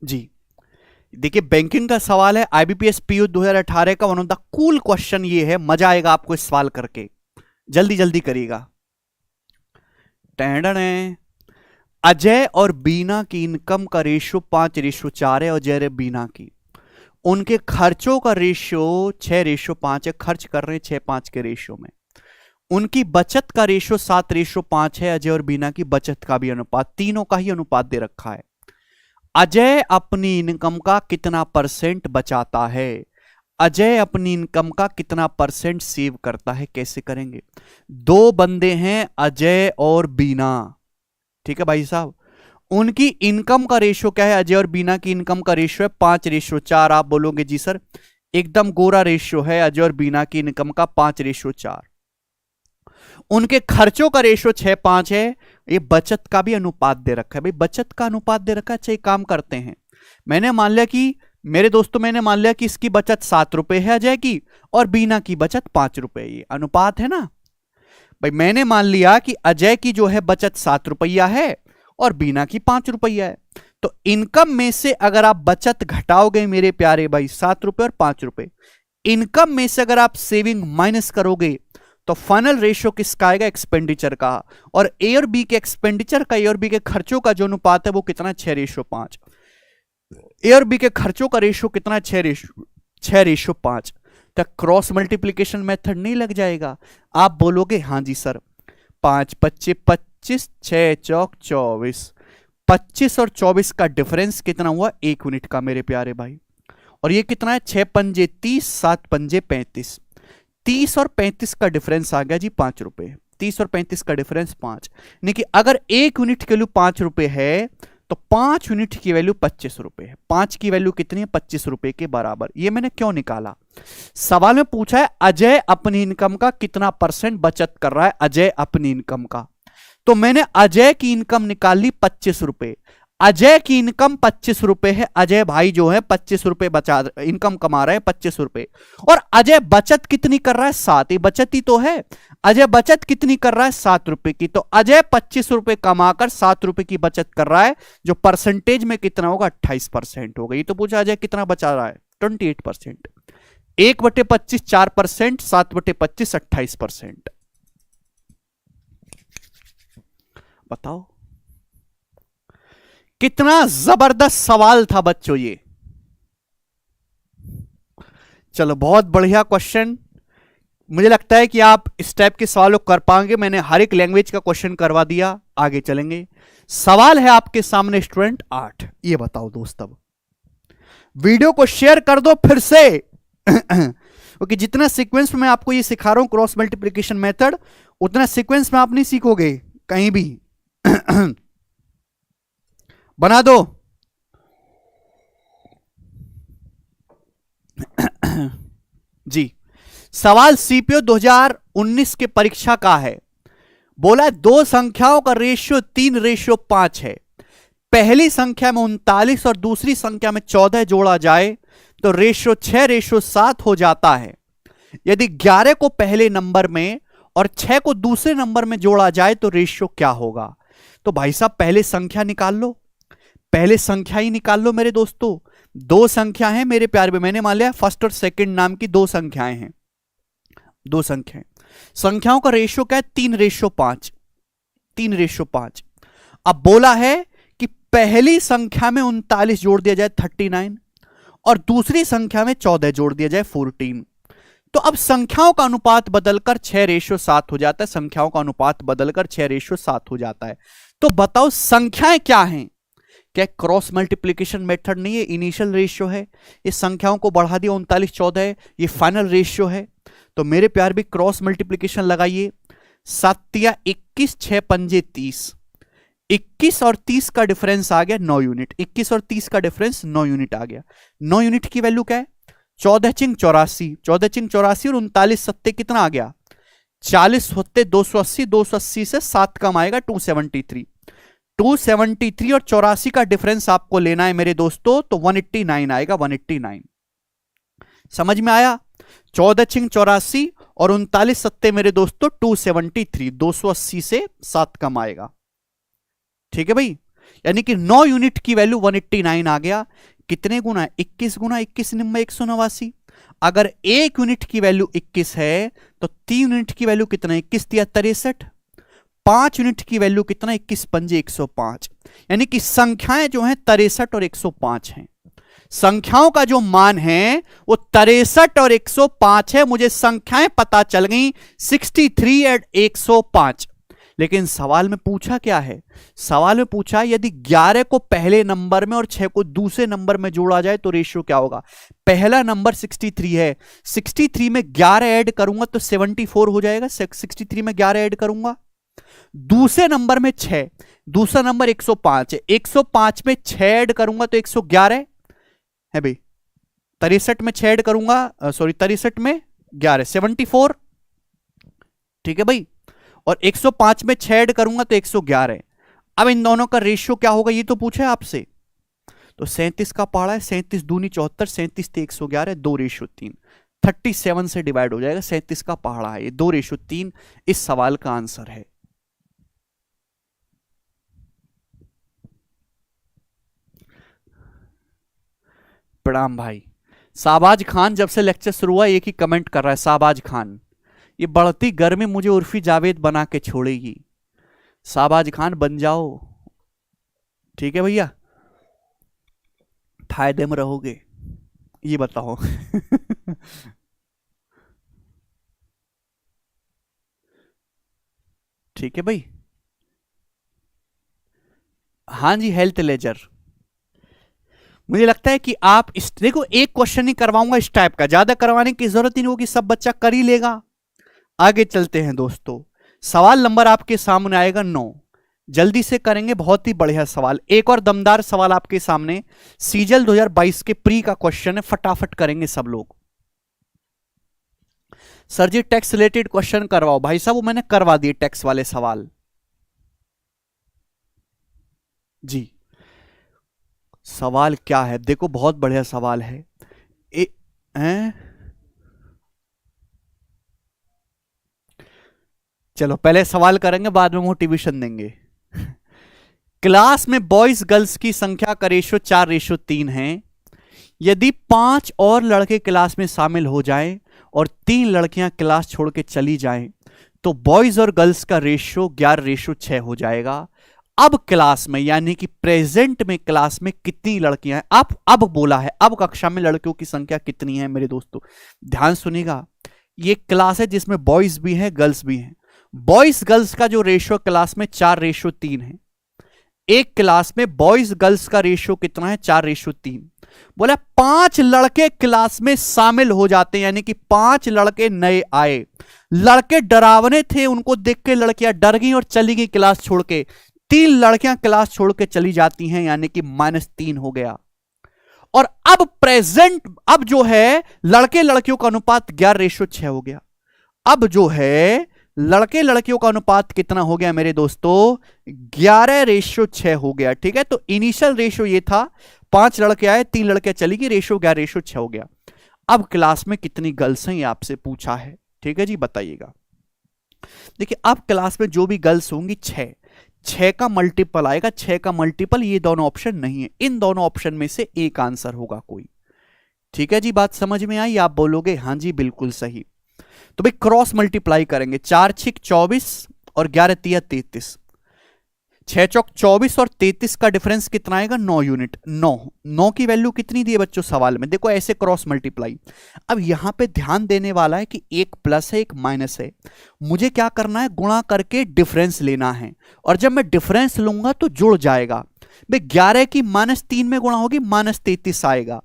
जी देखिए, बैंकिंग का सवाल है, आईबीपीएस पीयू 2018 का one of the cool question ये है, मजा आएगा आपको इस सवाल करके, जल्दी जल्दी करिएगा। अजय और बीना की इनकम का रेशियो 5:4 है। अजय और बीना की, उनके खर्चों का रेशियो 6:5 है, खर्च कर रहे हैं 6:5 के रेशियो में। उनकी बचत का रेशियो 7:5 है। अजय और बीना की बचत का भी अनुपात, तीनों का ही अनुपात दे रखा है। अजय अपनी इनकम का कितना परसेंट बचाता है? अजय अपनी इनकम का कितना परसेंट सेव करता है? कैसे करेंगे? दो बंदे हैं, अजय और बीना, ठीक है भाई साहब। उनकी इनकम का रेशियो क्या है? अजय और बीना की इनकम का रेशियो है 5:4। आप बोलोगे जी सर एकदम गोरा रेशियो है, अजय और बीना की इनकम का 5:4। उनके खर्चों का रेशियो 6:5 है। ये बचत का भी अनुपात दे रखा है भाई, बचत का अनुपात दे रखा है। अच्छा एक काम करते हैं, मैंने मान लिया कि मेरे दोस्तों, मैंने मान लिया कि इसकी बचत 7 रुपए है अजय की, और बीना की बचत 5 रुपए। ये अनुपात है ना भाई। मैंने मान लिया कि अजय की जो है बचत 7 रुपया है और बीना की 5 रुपया है। तो इनकम में से अगर आप बचत घटाओगे मेरे प्यारे भाई, 7 रुपए और 5 रुपए, इनकम में से अगर आप सेविंग माइनस करोगे तो फाइनल रेशियो किसका आएगा? एक्सपेंडिचर का। और ए और बी के एक्सपेंडिचर का, ए और बी के खर्चों का जो अनुपात है वो कितना? 6:5। ए और बी के खर्चों का रेशियो कितना? 6:5। तो क्रॉस मल्टीप्लीकेशन मेथड नहीं लग जाएगा? आप बोलोगे हाँ जी सर, 5 25 25, 6 चौक 24, 25 और 24 का डिफरेंस कितना हुआ? 1 यूनिट का मेरे प्यारे भाई। और ये कितना है? 6 पंजे 30, 7 पंजे 35, 30 और 35 का डिफरेंस आ गया जी 5 रुपए। 30 और 35 का डिफरेंस 5, यानी कि अगर 1 यूनिट की वैल्यू 5 रुपए है तो 5 यूनिट की वैल्यू 25 रुपए है। 5 की वैल्यू कितनी है? 25 रुपए के बराबर। ये मैंने क्यों निकाला? सवाल में पूछा है अजय अपनी इनकम का कितना परसेंट बचत कर रहा है, अजय अपनी इनकम का। तो मैंने अजय की इनकम निकाल ली 25 रुपए। अजय की इनकम 25 रुपए है, अजय भाई जो है 25 रुपए बचा, इनकम कमा रहे हैं 25 रुपए। और अजय बचत कितनी कर रहा है? 7। ये बचत ही तो है। अजय बचत कितनी कर रहा है? 7 रुपए की। तो अजय 25 रुपए कमाकर 7 रुपए की बचत कर रहा है, जो परसेंटेज में कितना होगा? 28% होगा। ये तो पूछा अजय कितना बचा रहा है? 28%। 1/25 4%, 7/25 28%। बताओ कितना जबरदस्त सवाल था बच्चों ये। चलो बहुत बढ़िया क्वेश्चन। मुझे लगता है कि आप इस टाइप के सवालों कर पाएंगे। मैंने हर एक लैंग्वेज का क्वेश्चन करवा दिया। आगे चलेंगे। सवाल है आपके सामने स्टूडेंट 8। ये बताओ दोस्त, अब वीडियो को शेयर कर दो फिर से क्योंकि जितना सीक्वेंस में मैं आपको ये सिखा रहा हूं क्रॉस मल्टीप्लिकेशन मेथड, उतना सीक्वेंस में आप नहीं सीखोगे कहीं भी। बना दो। जी सवाल सीपीओ 2019 के परीक्षा का है। बोला दो संख्याओं का रेशियो 3:5 है। पहली संख्या में 39 और दूसरी संख्या में 14 जोड़ा जाए तो रेशियो 6:7 हो जाता है। यदि 11 को पहले नंबर में और 6 को दूसरे नंबर में जोड़ा जाए तो रेशियो क्या होगा? तो भाई साहब पहले संख्या निकाल लो, पहले संख्या ही निकाल लो मेरे दोस्तों। दो संख्या है मेरे प्यार में, मैंने मान लिया फर्स्ट और सेकंड नाम की दो संख्याएं हैं, दो संख्याएं। संख्याओं का रेशियो क्या है? 3:5। 3:5। अब बोला है कि पहली संख्या में 39 जोड़ दिया जाए 39 और दूसरी संख्या में 14 जोड़ दिया जाए 14। तो अब संख्याओं का अनुपात बदलकर 6:7 हो जाता है। संख्याओं का अनुपात बदलकर 6:7 हो जाता है। तो बताओ संख्याएं क्या हैं? क्या क्रॉस मल्टीप्लिकेशन मेथड नहीं है, इनिशियल रेशियो है। ये संख्याओं को बढ़ा दिया 39 14 है, ये फाइनल रेशियो है। तो मेरे प्यार भी क्रॉस मल्टीप्लिकेशन लगाइए। 7 या 21, 6 पंजे 30। 21 और 30 का डिफरेंस आ गया 9 यूनिट। 21 और 30 का डिफरेंस 9 यूनिट आ गया। 9 यूनिट की वैल्यू क्या है? 14 चिंग 84, 14 चिंग 84 और 39 सत्ते कितना आ गया 40 होते 280, 280 से 7 कम आएगा 273, 273 और 84 का डिफरेंस आपको लेना है मेरे दोस्तों, तो 189 आएगा, 189। समझ में आया? 14 चिंग 84 और 39 सत्ते मेरे दोस्तों 273, 280 से 7 कम आएगा। ठीक है भाई, यानी कि 9 यूनिट की वैल्यू 189 आ गया। कितने गुना है 21 गुना 21 निम्बा 189। अगर 1 यूनिट की वैल्यू 21 है तो 3 यूनिट की वैल्यू कितना, 21 दिया 63, 5 यूनिट की वैल्यू कितना 21 पंजे 105, यानी कि संख्याएं जो हैं 63 और 105 हैं। संख्याओं का जो मान है वो 63 और 105 है। मुझे संख्याएं पता चल गई 63 और 105। लेकिन सवाल में पूछा क्या है, सवाल में पूछा यदि 11 को पहले नंबर में और 6 को दूसरे नंबर में जोड़ा जाए तो रेशियो क्या होगा। पहला नंबर 63 है, 63 में 11 ऐड करूंगा तो 74 हो जाएगा, 63 में 11 ऐड करूंगा। दूसरे नंबर में 6, दूसरा नंबर 105 है, 105 में 6 ऐड करूंगा तो 111 है भाई। 63 में 6 ऐड करूंगा, सॉरी 63 में 11, 74। ठीक है भाई, और 105 में 6 ऐड करूंगा तो 111। अब इन दोनों का रेशियो क्या होगा ये तो पूछा है आपसे। तो 37 का पहाड़ा है, 37 दूनी 74, 37 से 111, 2:3, 37 से डिवाइड हो जाएगा। 37 का पहाड़ा है, ये 2:3 इस सवाल का आंसर है। प्रणाम भाई। साबाज खान जब से लेक्चर शुरू हुआ एक ही कमेंट कर रहा है, साबाज खान ये बढ़ती गर्मी मुझे उर्फी जावेद बना के छोड़ेगी। साबाज खान बन जाओ, ठीक है भैया, फायदे में रहोगे, ये बताओ। ठीक है भाई, हाँ जी, हेल्थ लेजर। मुझे लगता है कि आप इस देखो एक क्वेश्चन ही करवाऊंगा इस टाइप का, ज्यादा करवाने की जरूरत ही नहीं होगी, सब बच्चा कर ही लेगा। आगे चलते हैं दोस्तों, सवाल नंबर आपके सामने आएगा 9, जल्दी से करेंगे, बहुत ही बढ़िया सवाल। एक और दमदार सवाल आपके सामने, सीजल 2022 के प्री का क्वेश्चन है, फटाफट करेंगे सब लोग। सर जी टैक्स रिलेटेड क्वेश्चन करवाओ, भाई साहब वो मैंने करवा दिए टैक्स वाले सवाल जी। सवाल क्या है देखो, बहुत बढ़िया सवाल है। चलो पहले सवाल करेंगे, बाद में मोटिवेशन देंगे। क्लास में बॉयज गर्ल्स की संख्या का रेशियो 4:3 है। यदि 5 और लड़के क्लास में शामिल हो जाएं और 3 लड़कियां क्लास छोड़ के चली जाएं तो बॉयज और गर्ल्स का रेशियो 11:6 हो जाएगा। अब क्लास में यानी कि प्रेजेंट में क्लास में कितनी लड़कियां हैं, अब बोला है, अब कक्षा में लड़कियों की संख्या कितनी है मेरे दोस्तों, ध्यान सुनिएगा। ये क्लास है जिसमें बॉयज भी हैं गर्ल्स भी हैं। बॉयज गर्ल्स का जो रेशियो क्लास में 4:3 है। एक क्लास में बॉयज गर्ल्स का रेशियो कितना है 4:3। बोला 5 लड़के क्लास में शामिल हो जाते हैं, यानी कि 5 लड़के नए आए, लड़के डरावने थे, उनको देख के लड़कियां डर गई और चली गई क्लास छोड़ के। 3 लड़कियां क्लास छोड़ के चली जाती हैं, यानी कि -3 हो गया। और अब प्रेजेंट, अब जो है लड़के लड़कियों का अनुपात 11:6 हो गया। अब जो है लड़के लड़कियों का अनुपात कितना हो गया मेरे दोस्तों, 11:6 हो गया। ठीक है, तो इनिशियल रेशियो ये था, 5 लड़के आए 3 लड़के चली गई, रेशियो 11:6 हो गया। अब क्लास में कितनी गर्ल्स हैं ये आपसे पूछा है, ठीक है जी, बताइएगा। देखिए अब क्लास में जो भी गर्ल्स होंगी 6 का मल्टीपल आएगा, 6 का मल्टीपल, ये दोनों ऑप्शन नहीं है, इन दोनों ऑप्शन में से एक आंसर होगा कोई। ठीक है जी, बात समझ में आई? आप बोलोगे हाँ जी बिल्कुल सही। तो भाई क्रॉस मल्टीप्लाई करेंगे, 4 6 24 और 11 3 33, 6 चौक 24 और 33 का डिफरेंस कितना आएगा 9 यूनिट। 9 की वैल्यू कितनी दी है बच्चों सवाल में, देखो ऐसे क्रॉस मल्टीप्लाई। अब यहां पे ध्यान देने वाला है कि एक प्लस है एक माइनस है, मुझे क्या करना है गुणा करके डिफरेंस लेना है, और जब मैं डिफरेंस लूंगा तो जुड़ जाएगा। भाई 11 की -3 में गुणा होगी -33 आएगा,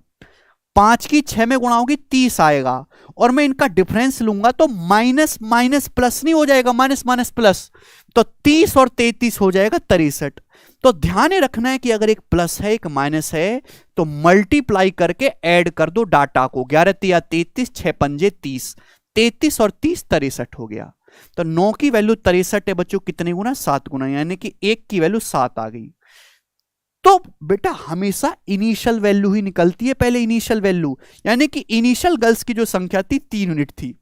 5 की 6 में गुणा होगी 30 आएगा, और मैं इनका डिफरेंस लूंगा तो माइनस माइनस प्लस नहीं हो जाएगा, माइनस माइनस प्लस, तो 30 और 33 हो जाएगा 63। तो ध्यान ये रखना है कि अगर एक प्लस है एक माइनस है तो मल्टीप्लाई करके ऐड कर दो डाटा को, 11 तिया 33, 6 पंजे 30, 33 और 30 63 हो गया। तो 9 की वैल्यू 63 है बच्चों, कितने गुना? 7 गुना, यानी कि 1 की वैल्यू 7 आ गई। तो बेटा हमेशा इनिशियल वैल्यू ही निकलती है, पहले इनिशियल वैल्यू, यानी कि इनिशियल गर्ल्स की जो संख्या थी 3 यूनिट थी,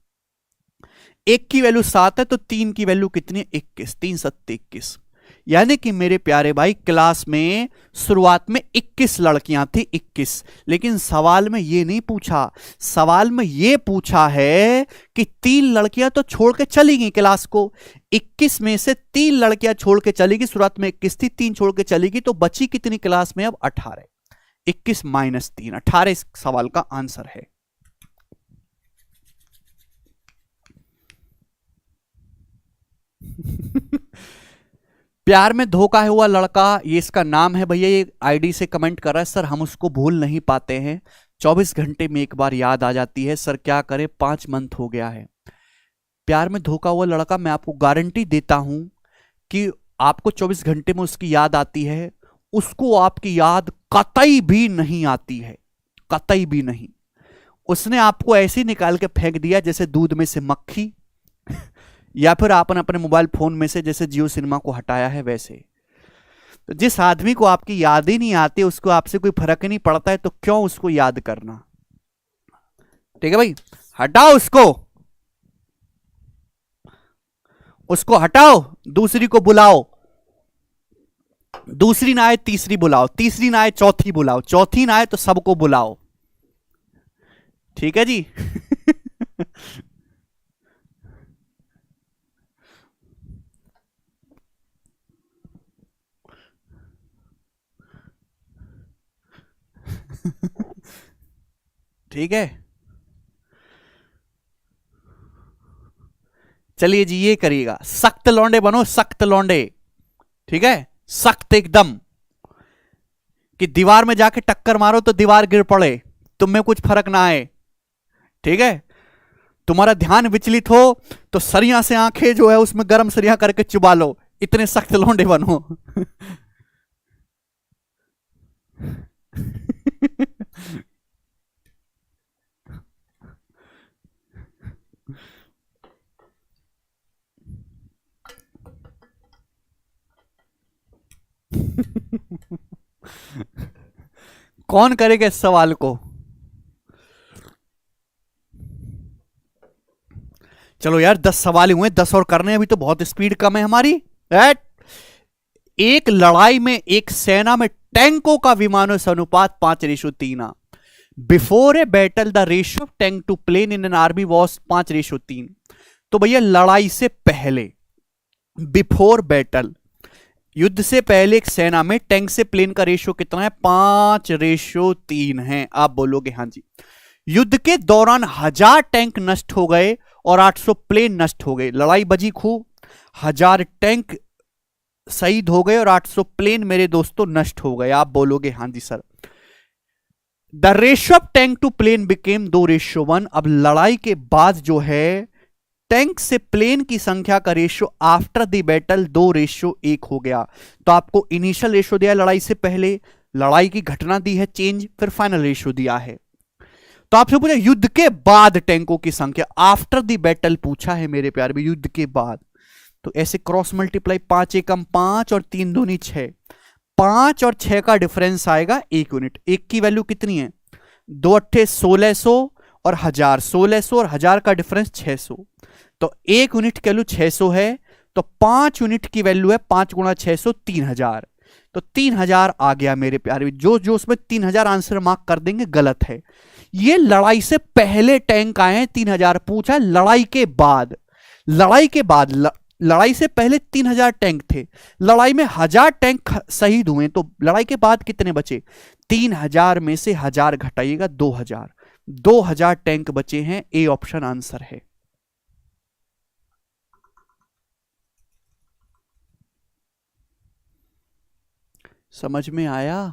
1 की वैल्यू 7 है तो 3 की वैल्यू कितनी है? 21, 3 सत्ते 21, यानी कि मेरे प्यारे भाई क्लास में शुरुआत में 21 लड़कियां थी, 21। लेकिन सवाल में ये नहीं पूछा, सवाल में ये पूछा है कि 3 लड़कियां तो छोड़ के चली गई क्लास को, 21 में से 3 लड़कियां छोड़ के चली गई, शुरुआत में 21 थी, 3 छोड़ के चली गई, तो बची कितनी क्लास में अब? 18। 21 माइनस 3, 18 इस सवाल का आंसर है। प्यार में धोखा हुआ लड़का, ये इसका नाम है भैया, ये आईडी से कमेंट कर रहा है, सर हम उसको भूल नहीं पाते हैं, 24 घंटे में एक बार याद आ जाती है, सर क्या करें, 5 मंथ हो गया है। प्यार में धोखा हुआ लड़का, मैं आपको गारंटी देता हूं कि आपको 24 घंटे में उसकी याद आती है, उसको आपकी याद कतई भी नहीं आती है, कतई भी नहीं। उसने आपको ऐसे ही निकाल के फेंक दिया जैसे दूध में से मक्खी, या फिर आपने अपने मोबाइल फोन में से जैसे जियो सिनेमा को हटाया है वैसे। तो जिस आदमी को आपकी याद ही नहीं आती, उसको आपसे कोई फर्क ही नहीं पड़ता है, तो क्यों उसको याद करना? ठीक है भाई, हटाओ उसको, उसको हटाओ, दूसरी को बुलाओ, दूसरी ना आए तीसरी बुलाओ, तीसरी ना आए चौथी बुलाओ, चौथी ना आए तो सबको बुलाओ। ठीक है जी। ठीक है, चलिए जी, ये करिएगा, सख्त लौंडे बनो, सख्त लौंडे, ठीक है, सख्त एकदम, कि दीवार में जाके टक्कर मारो तो दीवार गिर पड़े, तुम में कुछ फर्क ना आए। ठीक है, तुम्हारा ध्यान विचलित हो तो सरिया से आंखें जो है उसमें गर्म सरिया करके चुबा लो, इतने सख्त लौंडे बनो। कौन करेगा इस सवाल को? चलो यार 10 सवाल ही हुए, 10 और करने, अभी तो बहुत स्पीड कम है हमारी। एक लड़ाई में, एक सेना में टैंकों का विमानों से अनुपात 5:3। Before a battle the ratio of tank to plane in an army was 5:3। तो भैया लड़ाई से पहले, बिफोर बैटल, युद्ध से पहले एक सेना में टैंक से प्लेन का रेशियो कितना है? 5:3 है। आप बोलोगे हाँ जी। युद्ध के दौरान 1000 टैंक नष्ट हो गए और 800 प्लेन नष्ट हो गए, लड़ाई बजी खूब, 1000 टैंक शहीद हो गए और 800 प्लेन मेरे दोस्तों नष्ट हो गए। आप बोलोगे हाँ जी sir. The ratio of tank to plane became 2:1। अब लड़ाई के बाद जो है टैंक से प्लेन की संख्या का रेशियो आफ्टर द बैटल 2:1 हो गया। तो आपको इनिशियल रेशियो दिया लड़ाई से पहले, लड़ाई की घटना दी है चेंज, फिर फाइनल रेशियो दिया है। तो आपसे पूछा युद्ध के बाद टैंकों की संख्या, आफ्टर द बैटल पूछा है मेरे प्यार में, युद्ध के बाद। तो ऐसे क्रॉस मल्टीप्लाई, 5 एकम 5 और 3 दूनी 6, 5 और 6 का डिफरेंस आएगा 1 यूनिट। 1 की वैल्यू कितनी है? 2 अट्ठे 1600 और 1000, 1600 और 1000 का डिफरेंस 600। तो 1 यूनिट की वैल्यू 600 है, तो 5 यूनिट की वैल्यू है 5 गुणा 600, 3000। तो 3000 आ गया मेरे प्यारे। जो जो उसमें 3000 आंसर मार्क कर देंगे गलत है। ये लड़ाई से पहले टैंक आए हैं 3000, पूछा लड़ाई के बाद। लड़ाई के बाद, लड़ाई से पहले 3000 टैंक थे, लड़ाई में 1000 टैंक शहीद हुए, तो लड़ाई के बाद कितने बचे? 3000 में से 1000 घटाइएगा 2000, 2000 टैंक बचे हैं। ए ऑप्शन आंसर है। समझ में आया?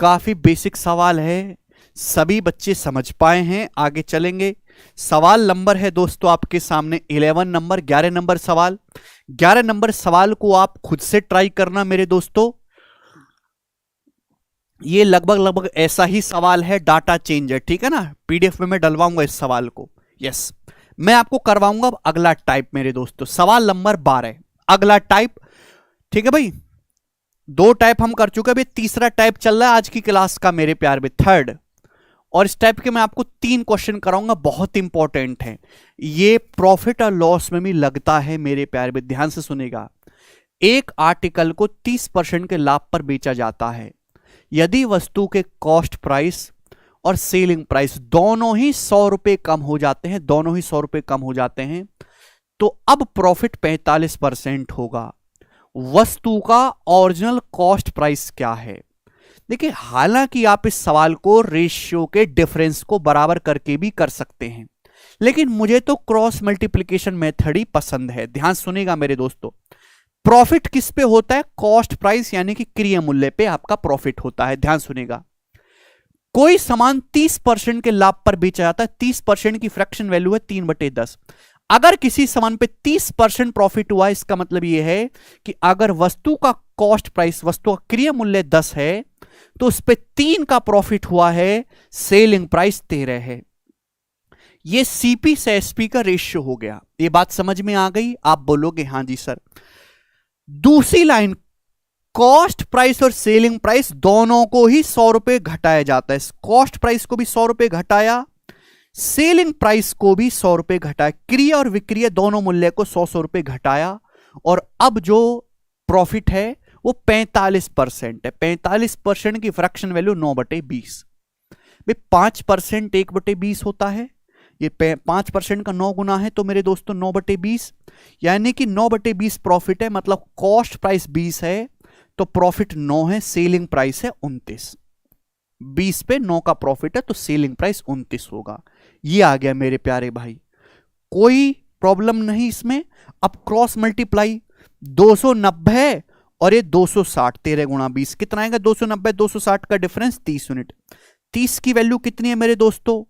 काफी बेसिक सवाल है, सभी बच्चे समझ पाए हैं। आगे चलेंगे। सवाल नंबर है दोस्तों आपके सामने 11 नंबर, 11 नंबर सवाल। 11 नंबर सवाल को आप खुद से ट्राई करना मेरे दोस्तों। ये लगभग ऐसा ही सवाल है, डाटा चेंज है, ठीक है ना। पीडीएफ में मैं डलवाऊंगा इस सवाल को। यस, मैं आपको करवाऊंगा अब अगला टाइप मेरे दोस्तों। सवाल नंबर 12, अगला टाइप। ठीक है भाई, 2 टाइप हम कर चुके हैं, अभी तीसरा टाइप चल रहा है आज की क्लास का मेरे प्यार में, थर्ड। और इस टाइप के मैं आपको 3 क्वेश्चन कराऊंगा, बहुत इंपॉर्टेंट है ये। प्रॉफिट और लॉस में भी लगता है मेरे प्यार में, ध्यान से सुनेगा। एक आर्टिकल को 30% के लाभ पर बेचा जाता है। यदि वस्तु के कॉस्ट प्राइस और सेलिंग प्राइस दोनों ही 100 रुपए कम हो जाते हैं, दोनों ही 100 रुपए कम हो जाते हैं, तो अब प्रॉफिट 45% होगा। वस्तु का ओरिजिनल कॉस्ट प्राइस क्या है? देखिए, हालांकि आप इस सवाल को रेशियो के डिफरेंस को बराबर करके भी कर सकते हैं, लेकिन मुझे तो क्रॉस मल्टीप्लिकेशन मेथड ही पसंद है। ध्यान सुनेगा मेरे दोस्तों। प्रॉफिट किस पे होता है? कॉस्ट प्राइस यानी कि क्रय मूल्य पे आपका प्रॉफिट होता है। ध्यान सुनेगा। कोई सामान 30% के लाभ पर बेचा जाता है, 30% की फ्रैक्शन वैल्यू है 3/10। अगर किसी सामान पे 30% प्रॉफिट हुआ, इसका मतलब यह है कि अगर वस्तु का कॉस्ट प्राइस, वस्तु का क्रय मूल्य 10 है, तो उस पे 3 का प्रॉफिट हुआ है, सेलिंग प्राइस 13 है। ये सीपी से एसपी का रेशियो हो गया। ये बात समझ में आ गई? आप बोलोगे हां जी सर। दूसरी लाइन, कॉस्ट प्राइस और सेलिंग प्राइस दोनों को ही 100 रुपए घटाया जाता है। कॉस्ट प्राइस को भी 100 रुपए घटाया, सेलिंग प्राइस को भी 100 रुपए घटाया, क्रय और विक्रय दोनों मूल्य को 100 रुपए घटाया, और अब जो प्रॉफिट है वो 45% है। 45% की फ्रैक्शन वैल्यू 9/20। 5% 1/20 होता है, ये 5% का 9 गुना है, तो मेरे दोस्तों 9/20, यानी कि 9/20 प्रॉफिट है। मतलब कॉस्ट प्राइस 20 है तो प्रॉफिट 9 है, सेलिंग प्राइस है 29। 20 पे 9 का प्रॉफिट है तो सेलिंग प्राइस 29 होगा। ये आ गया मेरे प्यारे भाई, कोई प्रॉब्लम नहीं इसमें। अब क्रॉस मल्टीप्लाई, 290 और ये 260, 13 गुणा 20 कितना आएगा? 290 260 का डिफरेंस 30 यूनिट। 30 की वैल्यू कितनी है मेरे दोस्तों?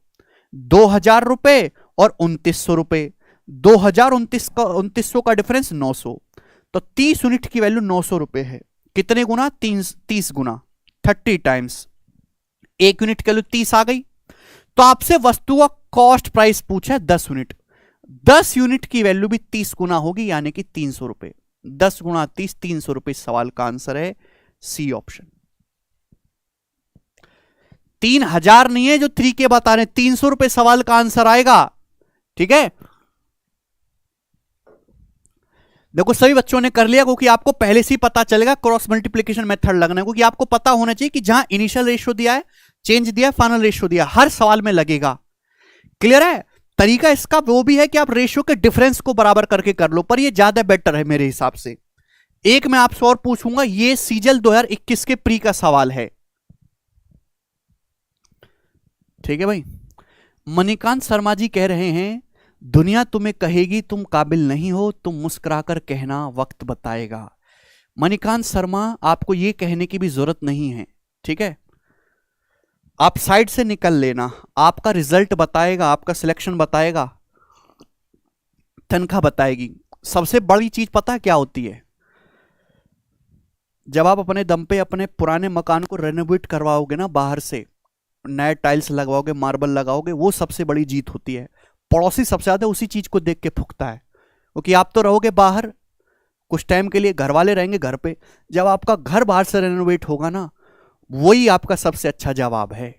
2000 रुपए और 2900 रुपए। 2000 2900 का डिफरेंस 900, तो 30 यूनिट की वैल्यू 900 रुपए है। कितने गुना? 30 गुना, 30 टाइम्स। 1 यूनिट की वैल्यू 30 आ गई। तो आपसे वस्तु का कॉस्ट प्राइस पूछा है 10 यूनिट। 10 यूनिट की वैल्यू भी 30 गुना होगी, यानी कि 300 रुपए। 10 गुणा 30, 300 रुपए। सवाल का आंसर है सी ऑप्शन। 3000 नहीं है जो 3 के बता रहे हैं, 300 रुपए सवाल का आंसर आएगा। ठीक है, देखो सभी बच्चों ने कर लिया, क्योंकि आपको पहले से ही पता चलेगा क्रॉस मल्टीप्लिकेशन मेथड लगना है, क्योंकि आपको पता होना चाहिए कि जहां इनिशियल रेशियो दिया है, चेंज दिया है, फाइनल रेशियो दिया, हर सवाल में लगेगा। क्लियर है? तरीका इसका वो भी है कि आप रेशियो के डिफरेंस को बराबर करके कर लो, पर ये ज्यादा बेटर है मेरे हिसाब से। एक मैं आपसे और पूछूंगा, ये सीजल 2021 के प्री का सवाल है। ठीक है भाई। मणिकांत शर्मा जी कह रहे हैं, दुनिया तुम्हें कहेगी तुम काबिल नहीं हो, तुम मुस्कुराकर कहना वक्त बताएगा। मणिकांत शर्मा, आपको यह कहने की भी जरूरत नहीं है, ठीक है। आप साइड से निकल लेना, आपका रिजल्ट बताएगा, आपका सिलेक्शन बताएगा, तनख्वाह बताएगी। सबसे बड़ी चीज पता है क्या होती है? जब आप अपने दम पे अपने पुराने मकान को रेनोवेट करवाओगे ना, बाहर से नए टाइल्स लगवाओगे, मार्बल लगाओगे, वो सबसे बड़ी जीत होती है। पड़ोसी सबसे ज्यादा उसी चीज को देख के फूकता है, क्योंकि आप तो रहोगे बाहर कुछ टाइम के लिए, घर वाले रहेंगे घर पे। जब आपका घर बाहर से रेनोवेट होगा ना, वही आपका सबसे अच्छा जवाब है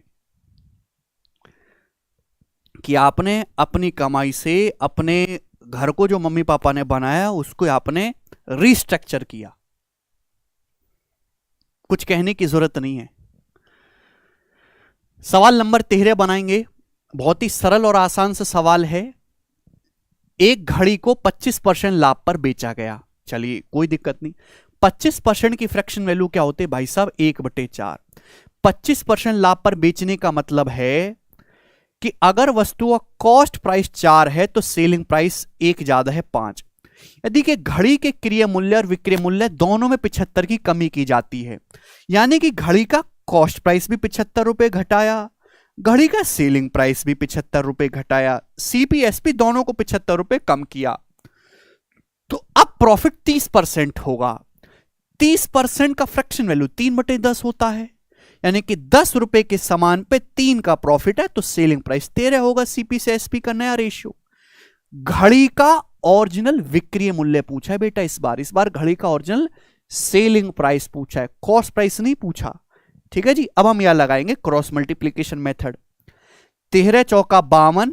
कि आपने अपनी कमाई से अपने घर को जो मम्मी पापा ने बनाया उसको आपने रिस्ट्रक्चर किया। कुछ कहने की जरूरत नहीं है। सवाल नंबर 13 बनाएंगे। बहुत ही सरल और आसान सा सवाल है। एक घड़ी को 25% लाभ पर बेचा गया। चलिए कोई दिक्कत नहीं। 25% की फ्रैक्शन वैल्यू क्या होती है भाई साहब? 1/4। 25% लाभ पर बेचने का मतलब है कि अगर वस्तु का कॉस्ट प्राइस 4 है तो सेलिंग प्राइस 1 ज्यादा है 5। यदि कि घड़ी के क्रय मूल्य और विक्रय मूल्य दोनों में 75 की कमी की जाती है, यानी कि घड़ी का कॉस्ट प्राइस भी 75 रुपए घटाया, घड़ी का सेलिंग प्राइस भी 75 रुपए घटाया, सीपीएसपी दोनों को 75 रुपए कम किया, तो अब प्रॉफिट 30% होगा। 30% का फ्रैक्शन वैल्यू 3/10 होता है, यानी कि 10 रुपए के सामान पे 3 का प्रॉफिट है, तो सेलिंग प्राइस 13 होगा। सीपी से एसपी का नया रेशियो। घड़ी का ओरिजिनल विक्रय मूल्य पूछा है बेटा इस बार घड़ी का ओरिजिनल सेलिंग प्राइस पूछा है, कॉस्ट प्राइस नहीं पूछा। ठीक है जी। अब हम यहां लगाएंगे क्रॉस मल्टीप्लीकेशन मेथड। 13 चौका 52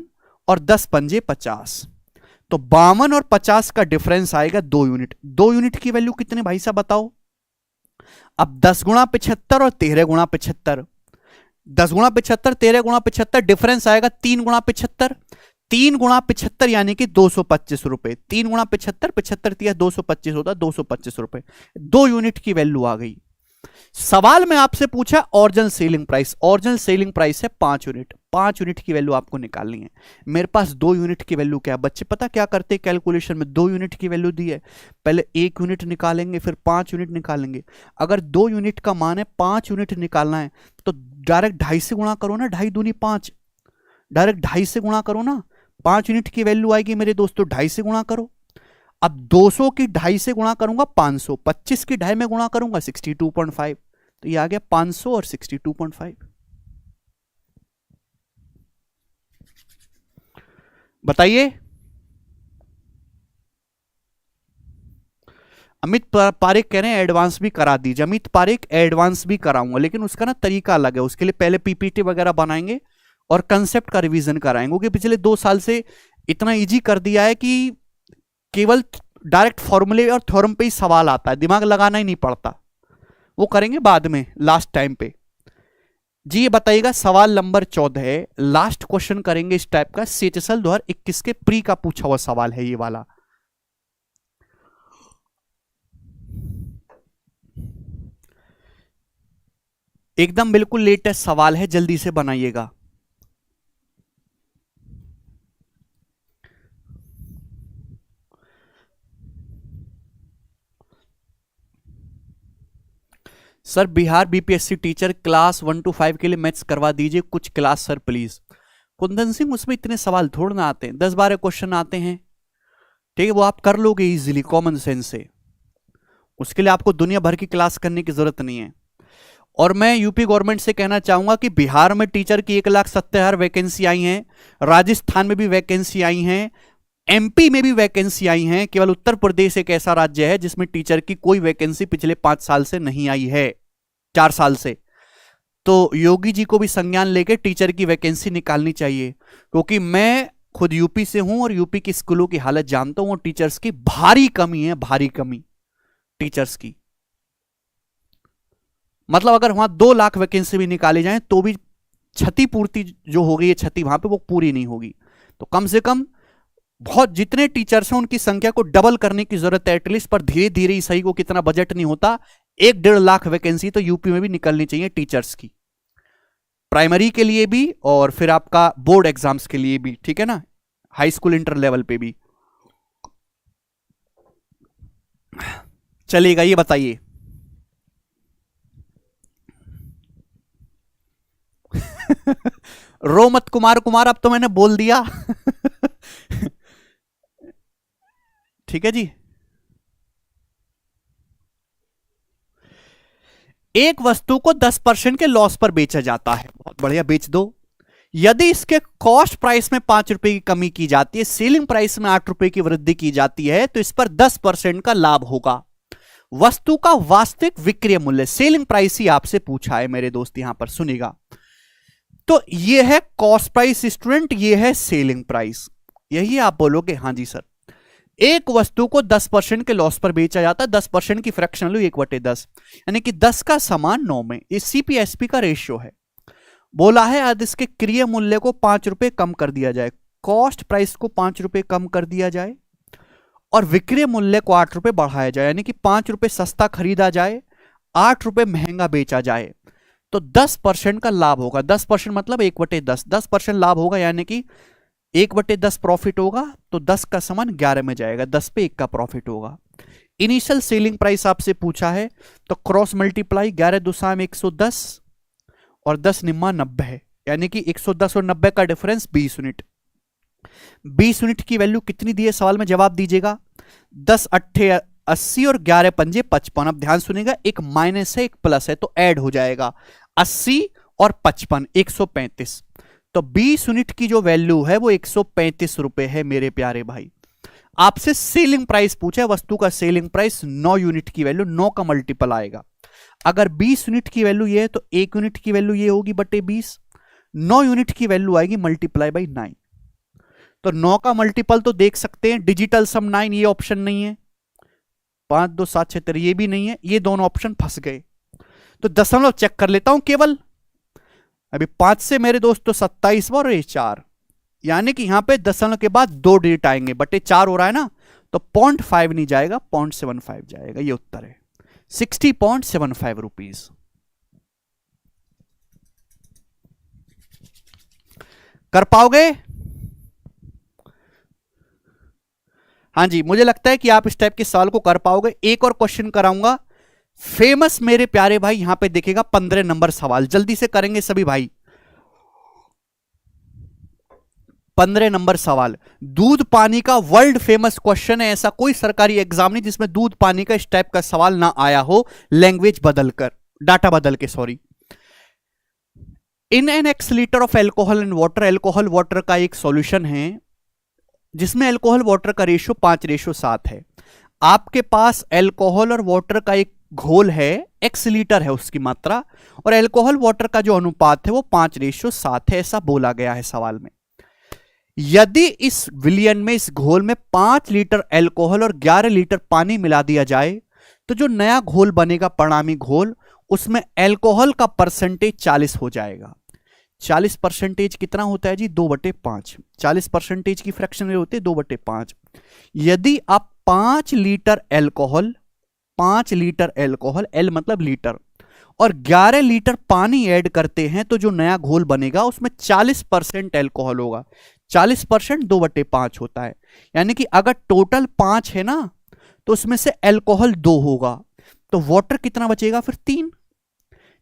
और 10 पंजे 50, तो 52 और 50 का डिफरेंस आएगा 2 यूनिट। 2 यूनिट की वैल्यू कितने भाई साहब बताओ। अब 10 गुणा 75 और 13 गुणा 75, 10 गुणा 75 13 गुणा 75, डिफरेंस आएगा 3 गुणा 75। 3 गुणा 75 यानी कि 225 रुपए। 3 गुणा 75, 75 दिया 225 होता, 225 रुपए। 2 यूनिट की वैल्यू आ गई। सवाल में आपसे पूछा original selling price, original selling price है 5 यूनिट। 5 यूनिट की वैल्यू आपको निकालनी है। मेरे पास 2 यूनिट की वैल्यू क्या है बच्चे, पता क्या करते हैं कैलकुलेशन में। 2 यूनिट की वैल्यू दी है, पहले 1 यूनिट निकालेंगे, फिर 5 यूनिट निकालेंगे। अगर 2 यूनिट का मान है 5 यूनिट निकालना है, तो डायरेक्ट 2.5 से गुणा करो ना, 2.5 दूनी 5, डायरेक्ट 2.5 से गुणा करो ना। 5 यूनिट की वैल्यू आएगी मेरे दोस्तों, 2.5 से गुणा करो। अब 200 की 2.5 से गुणा करूंगा 500, 25 की 2.5 में गुणा करूंगा 62.5, तो ये आ गया 500 और 62.5। बताइए। अमित पारिक कह रहे हैं एडवांस भी करा दीजिए। अमित पारिक एडवांस भी कराऊंगा, लेकिन उसका ना तरीका अलग है। उसके लिए पहले पीपीटी वगैरह बनाएंगे और कंसेप्ट का रिवीजन कराएंगे, क्योंकि पिछले 2 साल से इतना इजी कर दिया है कि केवल डायरेक्ट फॉर्मूले और थ्योरम पे ही सवाल आता है, दिमाग लगाना ही नहीं पड़ता। वो करेंगे बाद में, लास्ट टाइम पे। जी ये बताइएगा, सवाल नंबर 14 है, लास्ट क्वेश्चन करेंगे इस टाइप का। सीएचएसएल 2021 के प्री का पूछा हुआ सवाल है ये वाला। एकदम बिल्कुल लेटेस्ट सवाल है, जल्दी से बनाइएगा। Sir Bihar BPSC teacher class 1 to 5 के लिए मैथ्स करवा दीजिए कुछ class sir please. Kundan Singh उसमें इतने सवाल थोड़ा ना आते हैं, 10-12 क्वेश्चन आते हैं। ठीक है, वो आप कर लोगे इजीली कॉमन सेंस से। उसके लिए आपको दुनिया भर की क्लास करने की जरूरत नहीं है। और मैं यूपी गवर्नमेंट से कहना चाहूंगा कि बिहार में टीचर की 1,70,000 वैकेंसी आई हैं, राजस्थान में भी वैकेंसी आई हैं, एमपी में भी वैकेंसी आई हैं। केवल उत्तर प्रदेश एक ऐसा राज्य है जिसमें टीचर की कोई वैकेंसी पिछले 5 साल से नहीं आई है, 4 साल से। तो योगी जी को भी संज्ञान लेके टीचर की वैकेंसी निकालनी चाहिए, क्योंकि मैं खुद यूपी से हूं और यूपी की स्कूलों की हालत जानता हूं। टीचर्स की भारी कमी है, भारी कमी टीचर्स की। मतलब अगर वहां 2 लाख वैकेंसी भी निकाली जाए तो भी क्षतिपूर्ति जो हो गई है, क्षति वहां पे वो पूरी नहीं होगी। तो कम से कम बहुत जितने टीचर्स हैं उनकी संख्या को डबल करने की जरूरत है एटलीस्ट। पर धीरे धीरे ही सही, को कितना बजट नहीं होता, 1-1.5 लाख वैकेंसी तो यूपी में भी निकलनी चाहिए टीचर्स की, प्राइमरी के लिए भी और फिर आपका बोर्ड एग्जाम्स के लिए भी। ठीक है ना, हाई स्कूल इंटर लेवल पे भी चलेगा। ये बताइए रो मत कुमार कुमार, अब तो मैंने बोल दिया। ठीक है जी। एक वस्तु को 10% के लॉस पर बेचा जाता है, बहुत बढ़िया, बेच दो। यदि इसके कॉस्ट प्राइस में 5 रुपए की कमी की जाती है, सेलिंग प्राइस में 8 रुपए की वृद्धि की जाती है, तो इस पर 10% का लाभ होगा। वस्तु का वास्तविक विक्रय मूल्य, सेलिंग प्राइस ही आपसे पूछा है मेरे दोस्त, यहां पर सुनिएगा। तो ये है कॉस्ट प्राइस स्टूडेंट, ये है सेलिंग प्राइस। यही आप बोलोगे हाँ जी सर। एक वस्तु को 10% के लॉस पर बेचा जाता है, 10% की फ्रैक्शन वैल्यू 1/10, यानी कि 10 का समान 9 में। ये सीपीएसपी का रेशियो है। बोला है आज इसके क्रय मूल्य को 5 रुपए कम कर दिया जाए, कॉस्ट प्राइस को 5 रुपए कम कर दिया जाए और विक्रय मूल्य को 8 रुपए बढ़ाया जाए, यानी कि 5 रुपए सस्ता खरीदा जाए, 8 रुपए महंगा बेचा जाए, तो 10% का लाभ होगा। 10% मतलब 1/10, 10% लाभ होगा, यानी कि 1/10 प्रॉफिट होगा, तो 10 का समान 11 में जाएगा, 10 पे 1 का प्रॉफिट होगा। इनिशियल सेलिंग प्राइस आपसे पूछा है, तो क्रॉस मल्टीप्लाई 11 दूसरा में 110 और 10 निम्मा 90 है, यानी कि 110 और 90 का डिफरेंस 20 यूनिट। 20 यूनिट की वैल्यू कितनी दी है सवाल में, जवाब दीजिएगा। 10 अट्ठे 80 और 11 पंजे 55। अब ध्यान सुनिएगा, एक माइनस है एक प्लस है तो ऐड हो जाएगा, 80 और 55 135। तो 20 यूनिट की जो वैल्यू है वो 135 रुपए है मेरे प्यारे भाई। आपसे सेलिंग प्राइस पूछा है, वस्तु का सेलिंग प्राइस 9 यूनिट की वैल्यू, 9 का मल्टीपल आएगा। अगर 20 यूनिट की वैल्यू ये है तो 1 यूनिट की वैल्यू ये होगी बटे 20, 9 यूनिट की वैल्यू आएगी मल्टीप्लाई बाई 9। तो 9 का मल्टीपल तो देख सकते हैं, डिजिटल सम 9 ये ऑप्शन नहीं है, 5 2 7 6 ये भी नहीं है, ये दोनों ऑप्शन फंस गए। तो दशमलव चेक कर लेता हूं केवल, अभी 5 से मेरे दोस्त तो 27 और ये 4, यानी कि यहां पे दशमलव के बाद 2 डिजिट आएंगे, बटे 4 हो रहा है ना, तो 0.5 नहीं जाएगा 0.75 जाएगा, ये उत्तर है 60.75 रुपीज। कर पाओगे? हाँ जी, मुझे लगता है कि आप इस टाइप के सवाल को कर पाओगे। एक और क्वेश्चन कराऊंगा, फेमस मेरे प्यारे भाई, यहां पे देखिएगा 15 नंबर सवाल, जल्दी से करेंगे सभी भाई। 15 नंबर सवाल, दूध पानी का वर्ल्ड फेमस क्वेश्चन है, ऐसा कोई सरकारी एग्जाम नहीं जिसमें दूध पानी का इस टाइप का सवाल ना आया हो, लैंग्वेज बदलकर, डाटा बदल के, sorry. In an x litre of alcohol and water, alcohol water का एक सॉल्यूशन है जिसमें एल्कोहल वाटर का रेशियो 5:7 है। आपके पास एल्कोहल और वाटर का एक घोल है, एक्स लीटर है उसकी मात्रा, और एल्कोहल वाटर का जो अनुपात है वो 5:7 है, ऐसा बोला गया है सवाल में। यदि इस विलियन में, इस घोल में 5 लीटर एल्कोहल और 11 लीटर पानी मिला दिया जाए तो जो नया घोल बनेगा, परिणामी घोल, उसमें एल्कोहल का परसेंटेज 40 हो जाएगा। 40% कितना होता है जी, 2/5। 40% की फ्रैक्शन होती है 2/5। यदि आप 5 litre alcohol, 5 litre alcohol, L मतलब लीटर, और 11 लीटर पानी ऐड करते हैं तो जो नया घोल बनेगा उसमें 40% एल्कोहल होगा। 40% 2/5 होता है, यानी कि अगर टोटल 5 है ना तो उसमें से एल्कोहल 2 होगा, तो वाटर कितना बचेगा फिर 3।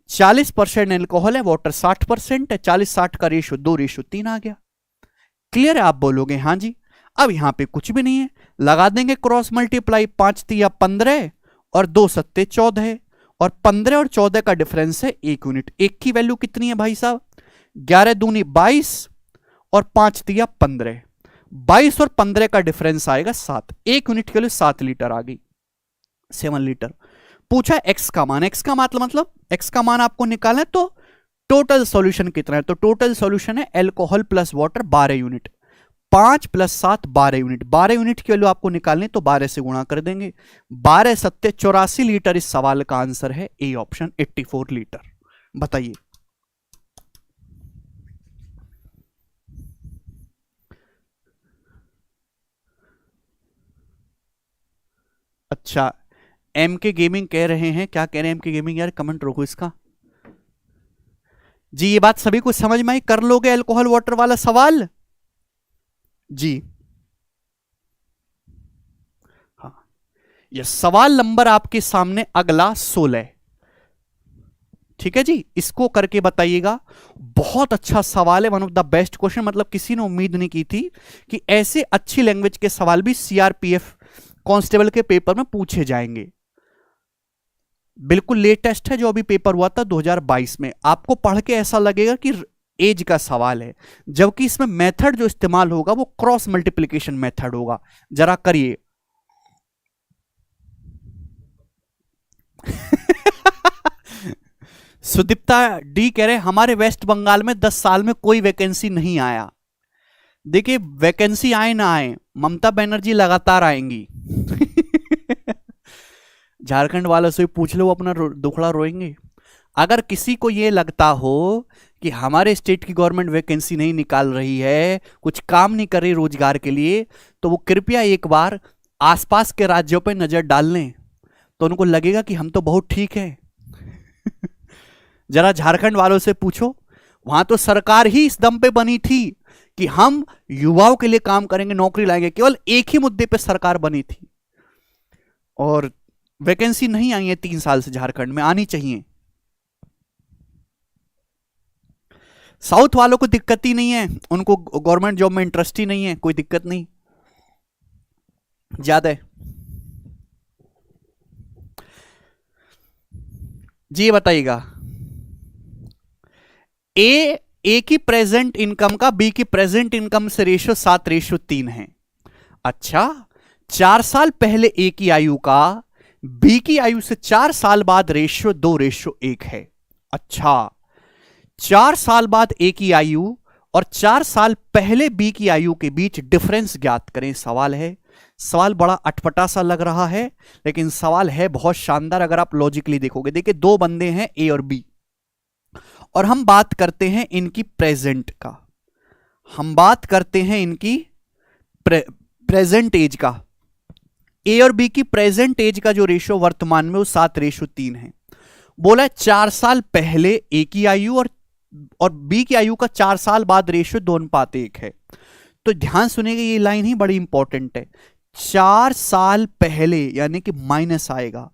40% एल्कोहल है, वाटर 60% है, 40-60 का रेशियो 2:3 आ गया। क्लियर है? आप बोलोगे हाँ जी। अब यहां पे कुछ भी नहीं है, लगा देंगे क्रॉस मल्टीप्लाई, 5 तिया 15 और 2 सत्ते 14, और 15 और 14 का डिफरेंस है 1 यूनिट। एक की वैल्यू कितनी है भाई साहब, 11 दूनी 22 और 5 तिया 15, 22 और 15 का डिफरेंस आएगा 7। 1 यूनिट के लिए 7 लीटर आ गई, 7 लीटर। पूछा एक्स का मान, एक्स का मतलब एक्स का मान आपको निकालना है, तो टोटल सॉल्यूशन कितना है, तो टोटल सॉल्यूशन है alcohol plus water 12 unit, 5 + 7 12 unit. 12 unit की वैल्यू आपको निकालनी, तो 12 से गुणा कर देंगे, 12 सत्ते 84 लीटर। इस सवाल का आंसर है ए ऑप्शन, 84 लीटर। बताइए। अच्छा, एम के गेमिंग कह रहे हैं, क्या कह रहे हैं एम के गेमिंग यार, कमेंट रोको इसका जी। ये बात सभी को समझ में आई, कर लोगे अल्कोहल वाटर वाला सवाल जी? हाँ, ये सवाल नंबर आपके सामने अगला 16, ठीक है जी, इसको करके बताइएगा। बहुत अच्छा सवाल है, one of the best question, मतलब किसी ने उम्मीद नहीं की थी कि ऐसे अच्छी लैंग्वेज के सवाल भी सीआरपीएफ कांस्टेबल के पेपर में पूछे जाएंगे। बिल्कुल लेटेस्ट है, जो अभी पेपर हुआ था 2022 में। आपको पढ़ के ऐसा लगेगा कि एज का सवाल है, जबकि इसमें मेथड जो इस्तेमाल होगा वो क्रॉस मल्टीप्लिकेशन मेथड होगा। जरा करिए। सुदीप्ता डी कह रहे हमारे वेस्ट बंगाल में 10 साल में कोई वैकेंसी नहीं आया। देखिए, वैकेंसी आए ना आए, ममता बनर्जी लगातार आएंगी। झारखंड वालों से पूछ लो, अपना दुखड़ा रोएंगे। अगर किसी को यह लगता हो कि हमारे स्टेट की गवर्नमेंट वैकेंसी नहीं निकाल रही है, कुछ काम नहीं कर रही रोजगार के लिए, तो वो कृपया एक बार आसपास के राज्यों पर नजर डाल लें, तो उनको लगेगा कि हम तो बहुत ठीक है। जरा झारखंड वालों से पूछो, वहां तो सरकार ही इस दम पे बनी थी कि हम युवाओं के लिए काम करेंगे, नौकरी लाएंगे। केवल एक ही मुद्दे पे सरकार बनी थी, और वैकेंसी नहीं आई है 3 साल से झारखंड में, आनी चाहिए। साउथ वालों को दिक्कत ही नहीं है, उनको गवर्नमेंट जॉब में इंटरेस्ट ही नहीं है, कोई दिक्कत नहीं ज्यादा है। जी बताइएगा, ए की प्रेजेंट इनकम का बी की प्रेजेंट इनकम से रेशियो 7:3 है। अच्छा, 4 साल पहले ए की आयु का बी की आयु से 4 साल बाद रेशियो 2:1 है। अच्छा, 4 साल बाद ए की आयु और 4 साल पहले बी की आयु के बीच डिफरेंस ज्ञात करें सवाल है। सवाल बड़ा अटपटा सा लग रहा है, लेकिन सवाल है बहुत शानदार अगर आप लॉजिकली देखोगे। देखिए, दो बंदे हैं ए और बी, और हम बात करते हैं इनकी प्रेजेंट का, हम बात करते हैं इनकी प्रेजेंट एज का। ए और बी की प्रेजेंट एज का जो रेशियो वर्तमान में वो 7:3 है। बोला है 4 साल पहले ए की आयु और बी की आयु का 4 साल बाद रेशियो 2:1 है। तो ध्यान सुनिएगा, ये लाइन ही बड़ी इंपॉर्टेंट है। 4 साल पहले यानी कि माइनस आएगा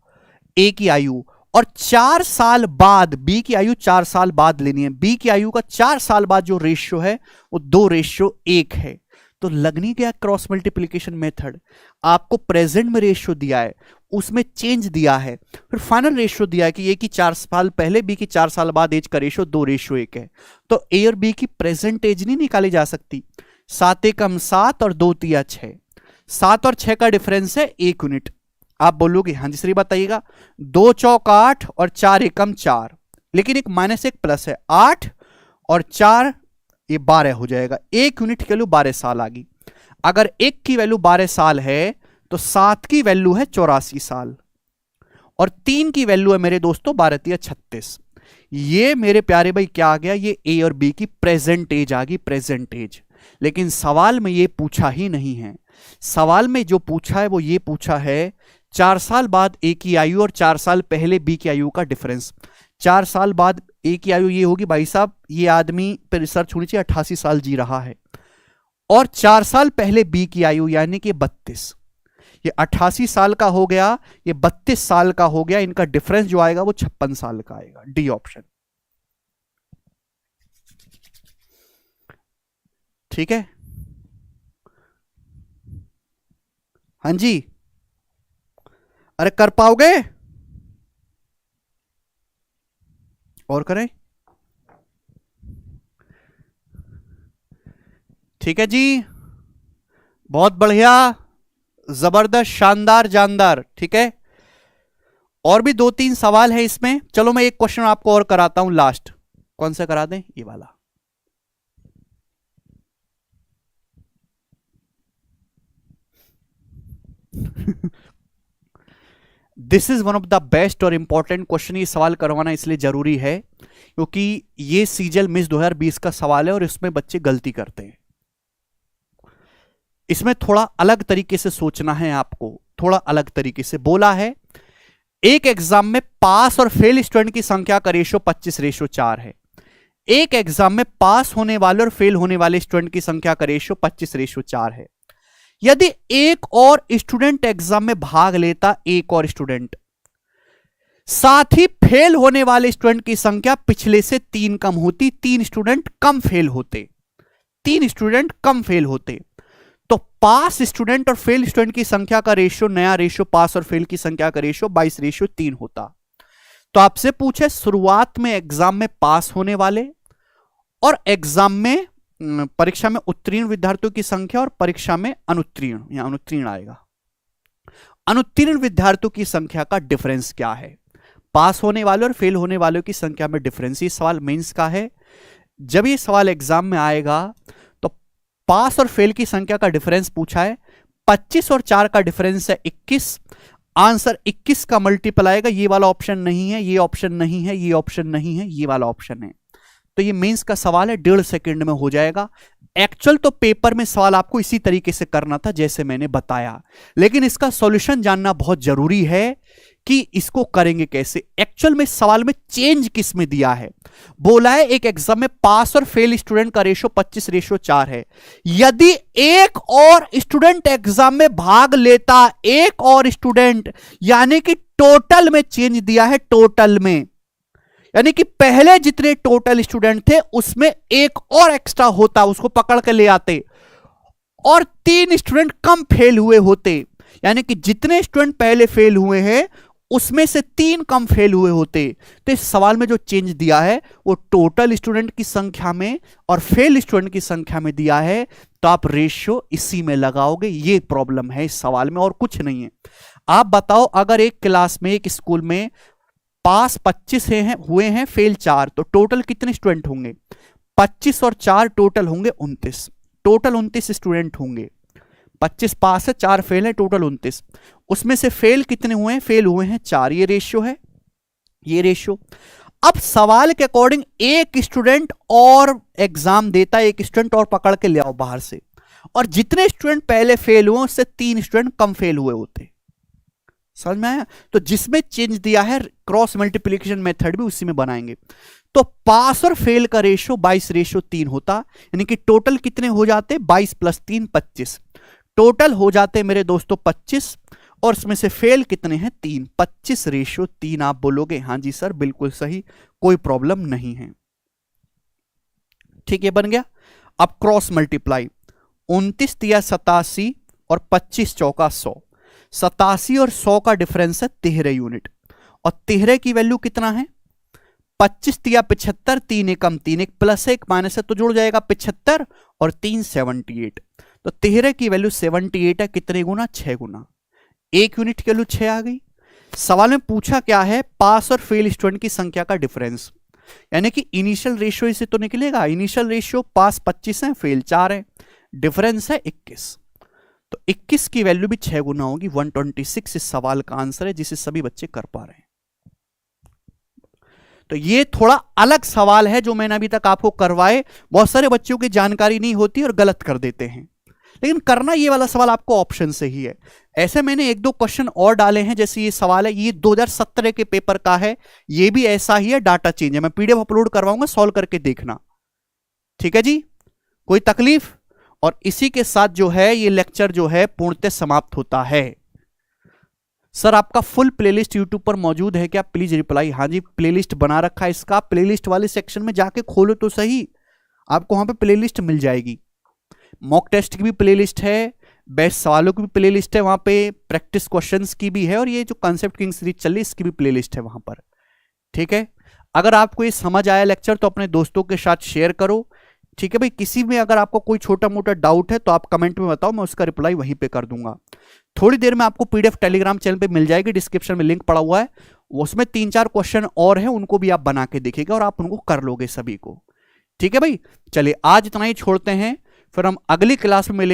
ए की आयु, और 4 साल बाद बी की आयु 4 साल बाद लेनी है। बी की आयु का 4 साल बाद जो रेशियो है वो 2:1 है। तो लगनी क्या क्रॉस मल्टीप्लीकेशन मेथड, आपको प्रेजेंट में रेशियो दिया है, उसमें चेंज दिया है, फिर फाइनल रेशियो दिया है कि ए की 4 साल पहले बी की 4 साल बाद एज का रेशियो 2:1 है। तो ए और बी की प्रेजेंट एज नहीं निकाली जा सकती। 7 एकम 7 और 2 तिया 6, 7 और 6 का डिफरेंस है 1 यूनिट। आप बोलोगे हाँ जी सही बताइएगा, 2 चौक 8 और 4 एकम 4, लेकिन एक माइनस एक प्लस है, 8 और 4 ये 12 हो जाएगा। 1 यूनिट की वैल्यू 12 साल आ गई। अगर 1 की वैल्यू 12 साल है तो 7 की वैल्यू है 84 साल, और 3 की वैल्यू है मेरे दोस्तों 12 तिया 36। ये मेरे प्यारे भाई क्या आ गया, ये ए और बी की प्रेजेंट एज आ गई, प्रेजेंट एज। लेकिन सवाल में ये पूछा ही नहीं है। सवाल में जो पूछा है वो ये पूछा है 4 साल बाद ए की आयु और 4 साल पहले बी की आयु का डिफरेंस। 4 साल बाद ए की आयु ये होगी, भाई साहब ये आदमी पे रिसर्च होनी चाहिए 88 साल जी रहा है, और 4 साल पहले बी की आयु यानी कि 32, ये 88 साल का हो गया, ये 32 साल का हो गया। इनका डिफरेंस जो आएगा वो 56 साल का आएगा। डी ऑप्शन ठीक है। हाँ जी, अरे कर पाओगे और करें? ठीक है जी, बहुत बढ़िया, जबरदस्त, शानदार, जानदार। ठीक है, और भी 2-3 सवाल है इसमें। चलो मैं एक क्वेश्चन आपको और कराता हूं लास्ट। कौन सा करा दें? ये वाला। This is one of the best और इंपॉर्टेंट क्वेश्चन। ये सवाल करवाना इसलिए जरूरी है क्योंकि ये सीजल मिस 2020 का सवाल है और इसमें बच्चे गलती करते हैं। इसमें थोड़ा अलग तरीके से सोचना है आपको, थोड़ा अलग तरीके से। बोला है एक एग्जाम में पास और फेल स्टूडेंट की संख्या का रेशियो 25:4 है। एक एग्जाम में पास होने वाले और फेल होने वाले स्टूडेंट की संख्या का रेशियो 25:4 है। यदि एक और स्टूडेंट एग्जाम में भाग लेता, एक और स्टूडेंट, साथ ही फेल होने वाले स्टूडेंट की संख्या पिछले से 3 कम होती, 3 स्टूडेंट कम फेल होते, 3 स्टूडेंट कम फेल होते, तो पास स्टूडेंट और फेल स्टूडेंट की संख्या का रेशियो, नया रेशियो पास और फेल की संख्या का रेशियो 22:3 होता। तो आपसे पूछे शुरुआत में एग्जाम में पास होने वाले और एग्जाम में परीक्षा में उत्तीर्ण विद्यार्थियों की संख्या और परीक्षा में अनुत्तीर्ण, या अनुत्तीर्ण आएगा, अनुत्तीर्ण विद्यार्थियों की संख्या का डिफरेंस क्या है। पास होने वाले और फेल होने वालों की संख्या में डिफरेंस। ये सवाल मेंस का है। जब ये सवाल एग्जाम में आएगा तो पास और फेल की संख्या का डिफरेंस पूछा है, 25 और 4 का डिफरेंस है 21, आंसर 21 का मल्टीपल आएगा। ये वाला ऑप्शन नहीं है, ये ऑप्शन नहीं है, ये ऑप्शन नहीं है, ये वाला ऑप्शन है। तो ये मेंस का सवाल है, 1.5 सेकंड में हो जाएगा। एक्चुअल तो पेपर में सवाल आपको इसी तरीके से करना था जैसे मैंने बताया, लेकिन इसका सॉल्यूशन जानना बहुत जरूरी है कि इसको करेंगे कैसे। एक्चुअल में सवाल में चेंज किस में दिया है। बोला है एक एग्जाम में पास और फेल स्टूडेंट का रेशियो 25:4 है। यदि एक और स्टूडेंट एग्जाम में भाग लेता, एक और स्टूडेंट, यानी कि टोटल में चेंज दिया है, टोटल में, यानी कि पहले जितने टोटल स्टूडेंट थे उसमें एक और एक्स्ट्रा होता, उसको पकड़ के ले आते, और 3 स्टूडेंट कम फेल हुए होते। यानी कि जितने स्टूडेंट पहले फेल हुए हैं उसमें से 3 कम फेल हुए होते। तो इस सवाल में जो चेंज दिया है वो टोटल स्टूडेंट की संख्या में और फेल स्टूडेंट की संख्या में दिया है, तो आप रेशियो इसी में लगाओगे। ये प्रॉब्लम है इस सवाल में और कुछ नहीं है। आप बताओ, अगर एक क्लास में, एक स्कूल में पास 25 हुए हैं, फेल 4, तो टोटल कितने स्टूडेंट होंगे? 25 और 4 टोटल होंगे 29। टोटल 29 स्टूडेंट होंगे। 25 पास है, 4 फेल है, टोटल 29। उसमें से फेल कितने हुए हैं? फेल हुए हैं 4। ये रेशियो है, ये रेशियो। अब सवाल के अकॉर्डिंग एक स्टूडेंट और एग्जाम देता है, एक स्टूडेंट और पकड़ के ले आओ बाहर से, और जितने स्टूडेंट पहले फेल हुए उससे 3 स्टूडेंट कम फेल हुए होते। समझ में आया? तो जिसमें चेंज दिया है क्रॉस मल्टीप्लिकेशन मेथड भी उसी में बनाएंगे। तो पास और फेल का रेशियो 22:3 होता, यानी कि टोटल कितने हो जाते? 22 + 3 25। टोटल हो जाते मेरे दोस्तों 25, और इसमें से फेल कितने हैं? 3। 25:3 आप बोलोगे हाँ जी सर बिल्कुल सही, कोई प्रॉब्लम नहीं है। ठीक है, बन गया। अब क्रॉस मल्टीप्लाई, 29 × 87 और 25 चौका 100। 87 और 100 का डिफरेंस है 13 यूनिट, और 13 की वैल्यू कितना है? 25 × 75, 3 एकम 3, एक प्लस है एक माइनस है, तो जुड़ जाएगा 75 और 3 78। तो 13 की वैल्यू 78 है, कितने गुना? 6 गुना। 1 यूनिट की वैल्यू 6 आ गई। सवाल में पूछा क्या है? पास और फेल स्टूडेंट की संख्या का डिफरेंस, यानी कि इनिशियल रेशियो इसे तो निकलेगा। इनिशियल रेशियो पास 25 है, फेल 4 है, डिफरेंस है 21। तो 21 की वैल्यू भी 6 गुना होगी, 126 इस सवाल का आंसर है, जिसे सभी बच्चे कर पा रहे हैं। तो ये थोड़ा अलग सवाल है जो मैंने अभी तक आपको करवाए। बहुत सारे बच्चों की जानकारी नहीं होती और गलत कर देते हैं, लेकिन करना ये वाला सवाल आपको ऑप्शन से ही है। ऐसे मैंने 1-2 क्वेश्चन और डाले हैं, जैसे ये सवाल है, ये 2017 के पेपर का है, ये भी ऐसा ही है, डाटा चेंज है। मैं पीडीएफ अपलोड करवाऊंगा, सॉल्व करके देखना। ठीक है जी, कोई तकलीफ? और इसी के साथ जो है ये लेक्चर जो है पूर्णतः समाप्त होता है। सर आपका फुल प्लेलिस्ट यूट्यूब पर मौजूद है क्या? Please reply. हाँ जी, प्लेलिस्ट बना रखा है इसका। प्लेलिस्ट वाले सेक्शन में जाके खोलो तो सही, आपको वहां पे प्लेलिस्ट मिल जाएगी। मॉक टेस्ट की भी प्लेलिस्ट है, बेस्ट सवालों की भी प्लेलिस्ट है, वहां पे प्रैक्टिस क्वेश्चंस की भी है, और ये जो कॉन्सेप्ट किंग सीरीज चल रही है इसकी भी प्लेलिस्ट है वहां पर। ठीक है, अगर आपको ये समझ आया लेक्चर तो अपने दोस्तों के साथ शेयर करो। ठीक है भाई, किसी में अगर आपको कोई छोटा मोटा डाउट है तो आप कमेंट में बताओ, मैं उसका रिप्लाई वहीं पे कर दूंगा। थोड़ी देर में आपको पीडीएफ टेलीग्राम चैनल पे मिल जाएगी, डिस्क्रिप्शन में लिंक पड़ा हुआ है, उसमें 3-4 क्वेश्चन और हैं, उनको भी आप बना के देखिएगा और आप उनको कर लोगे सभी को। ठीक है भाई, चलिए आज इतना ही छोड़ते हैं, फिर हम अगली क्लास में मिलेंगे।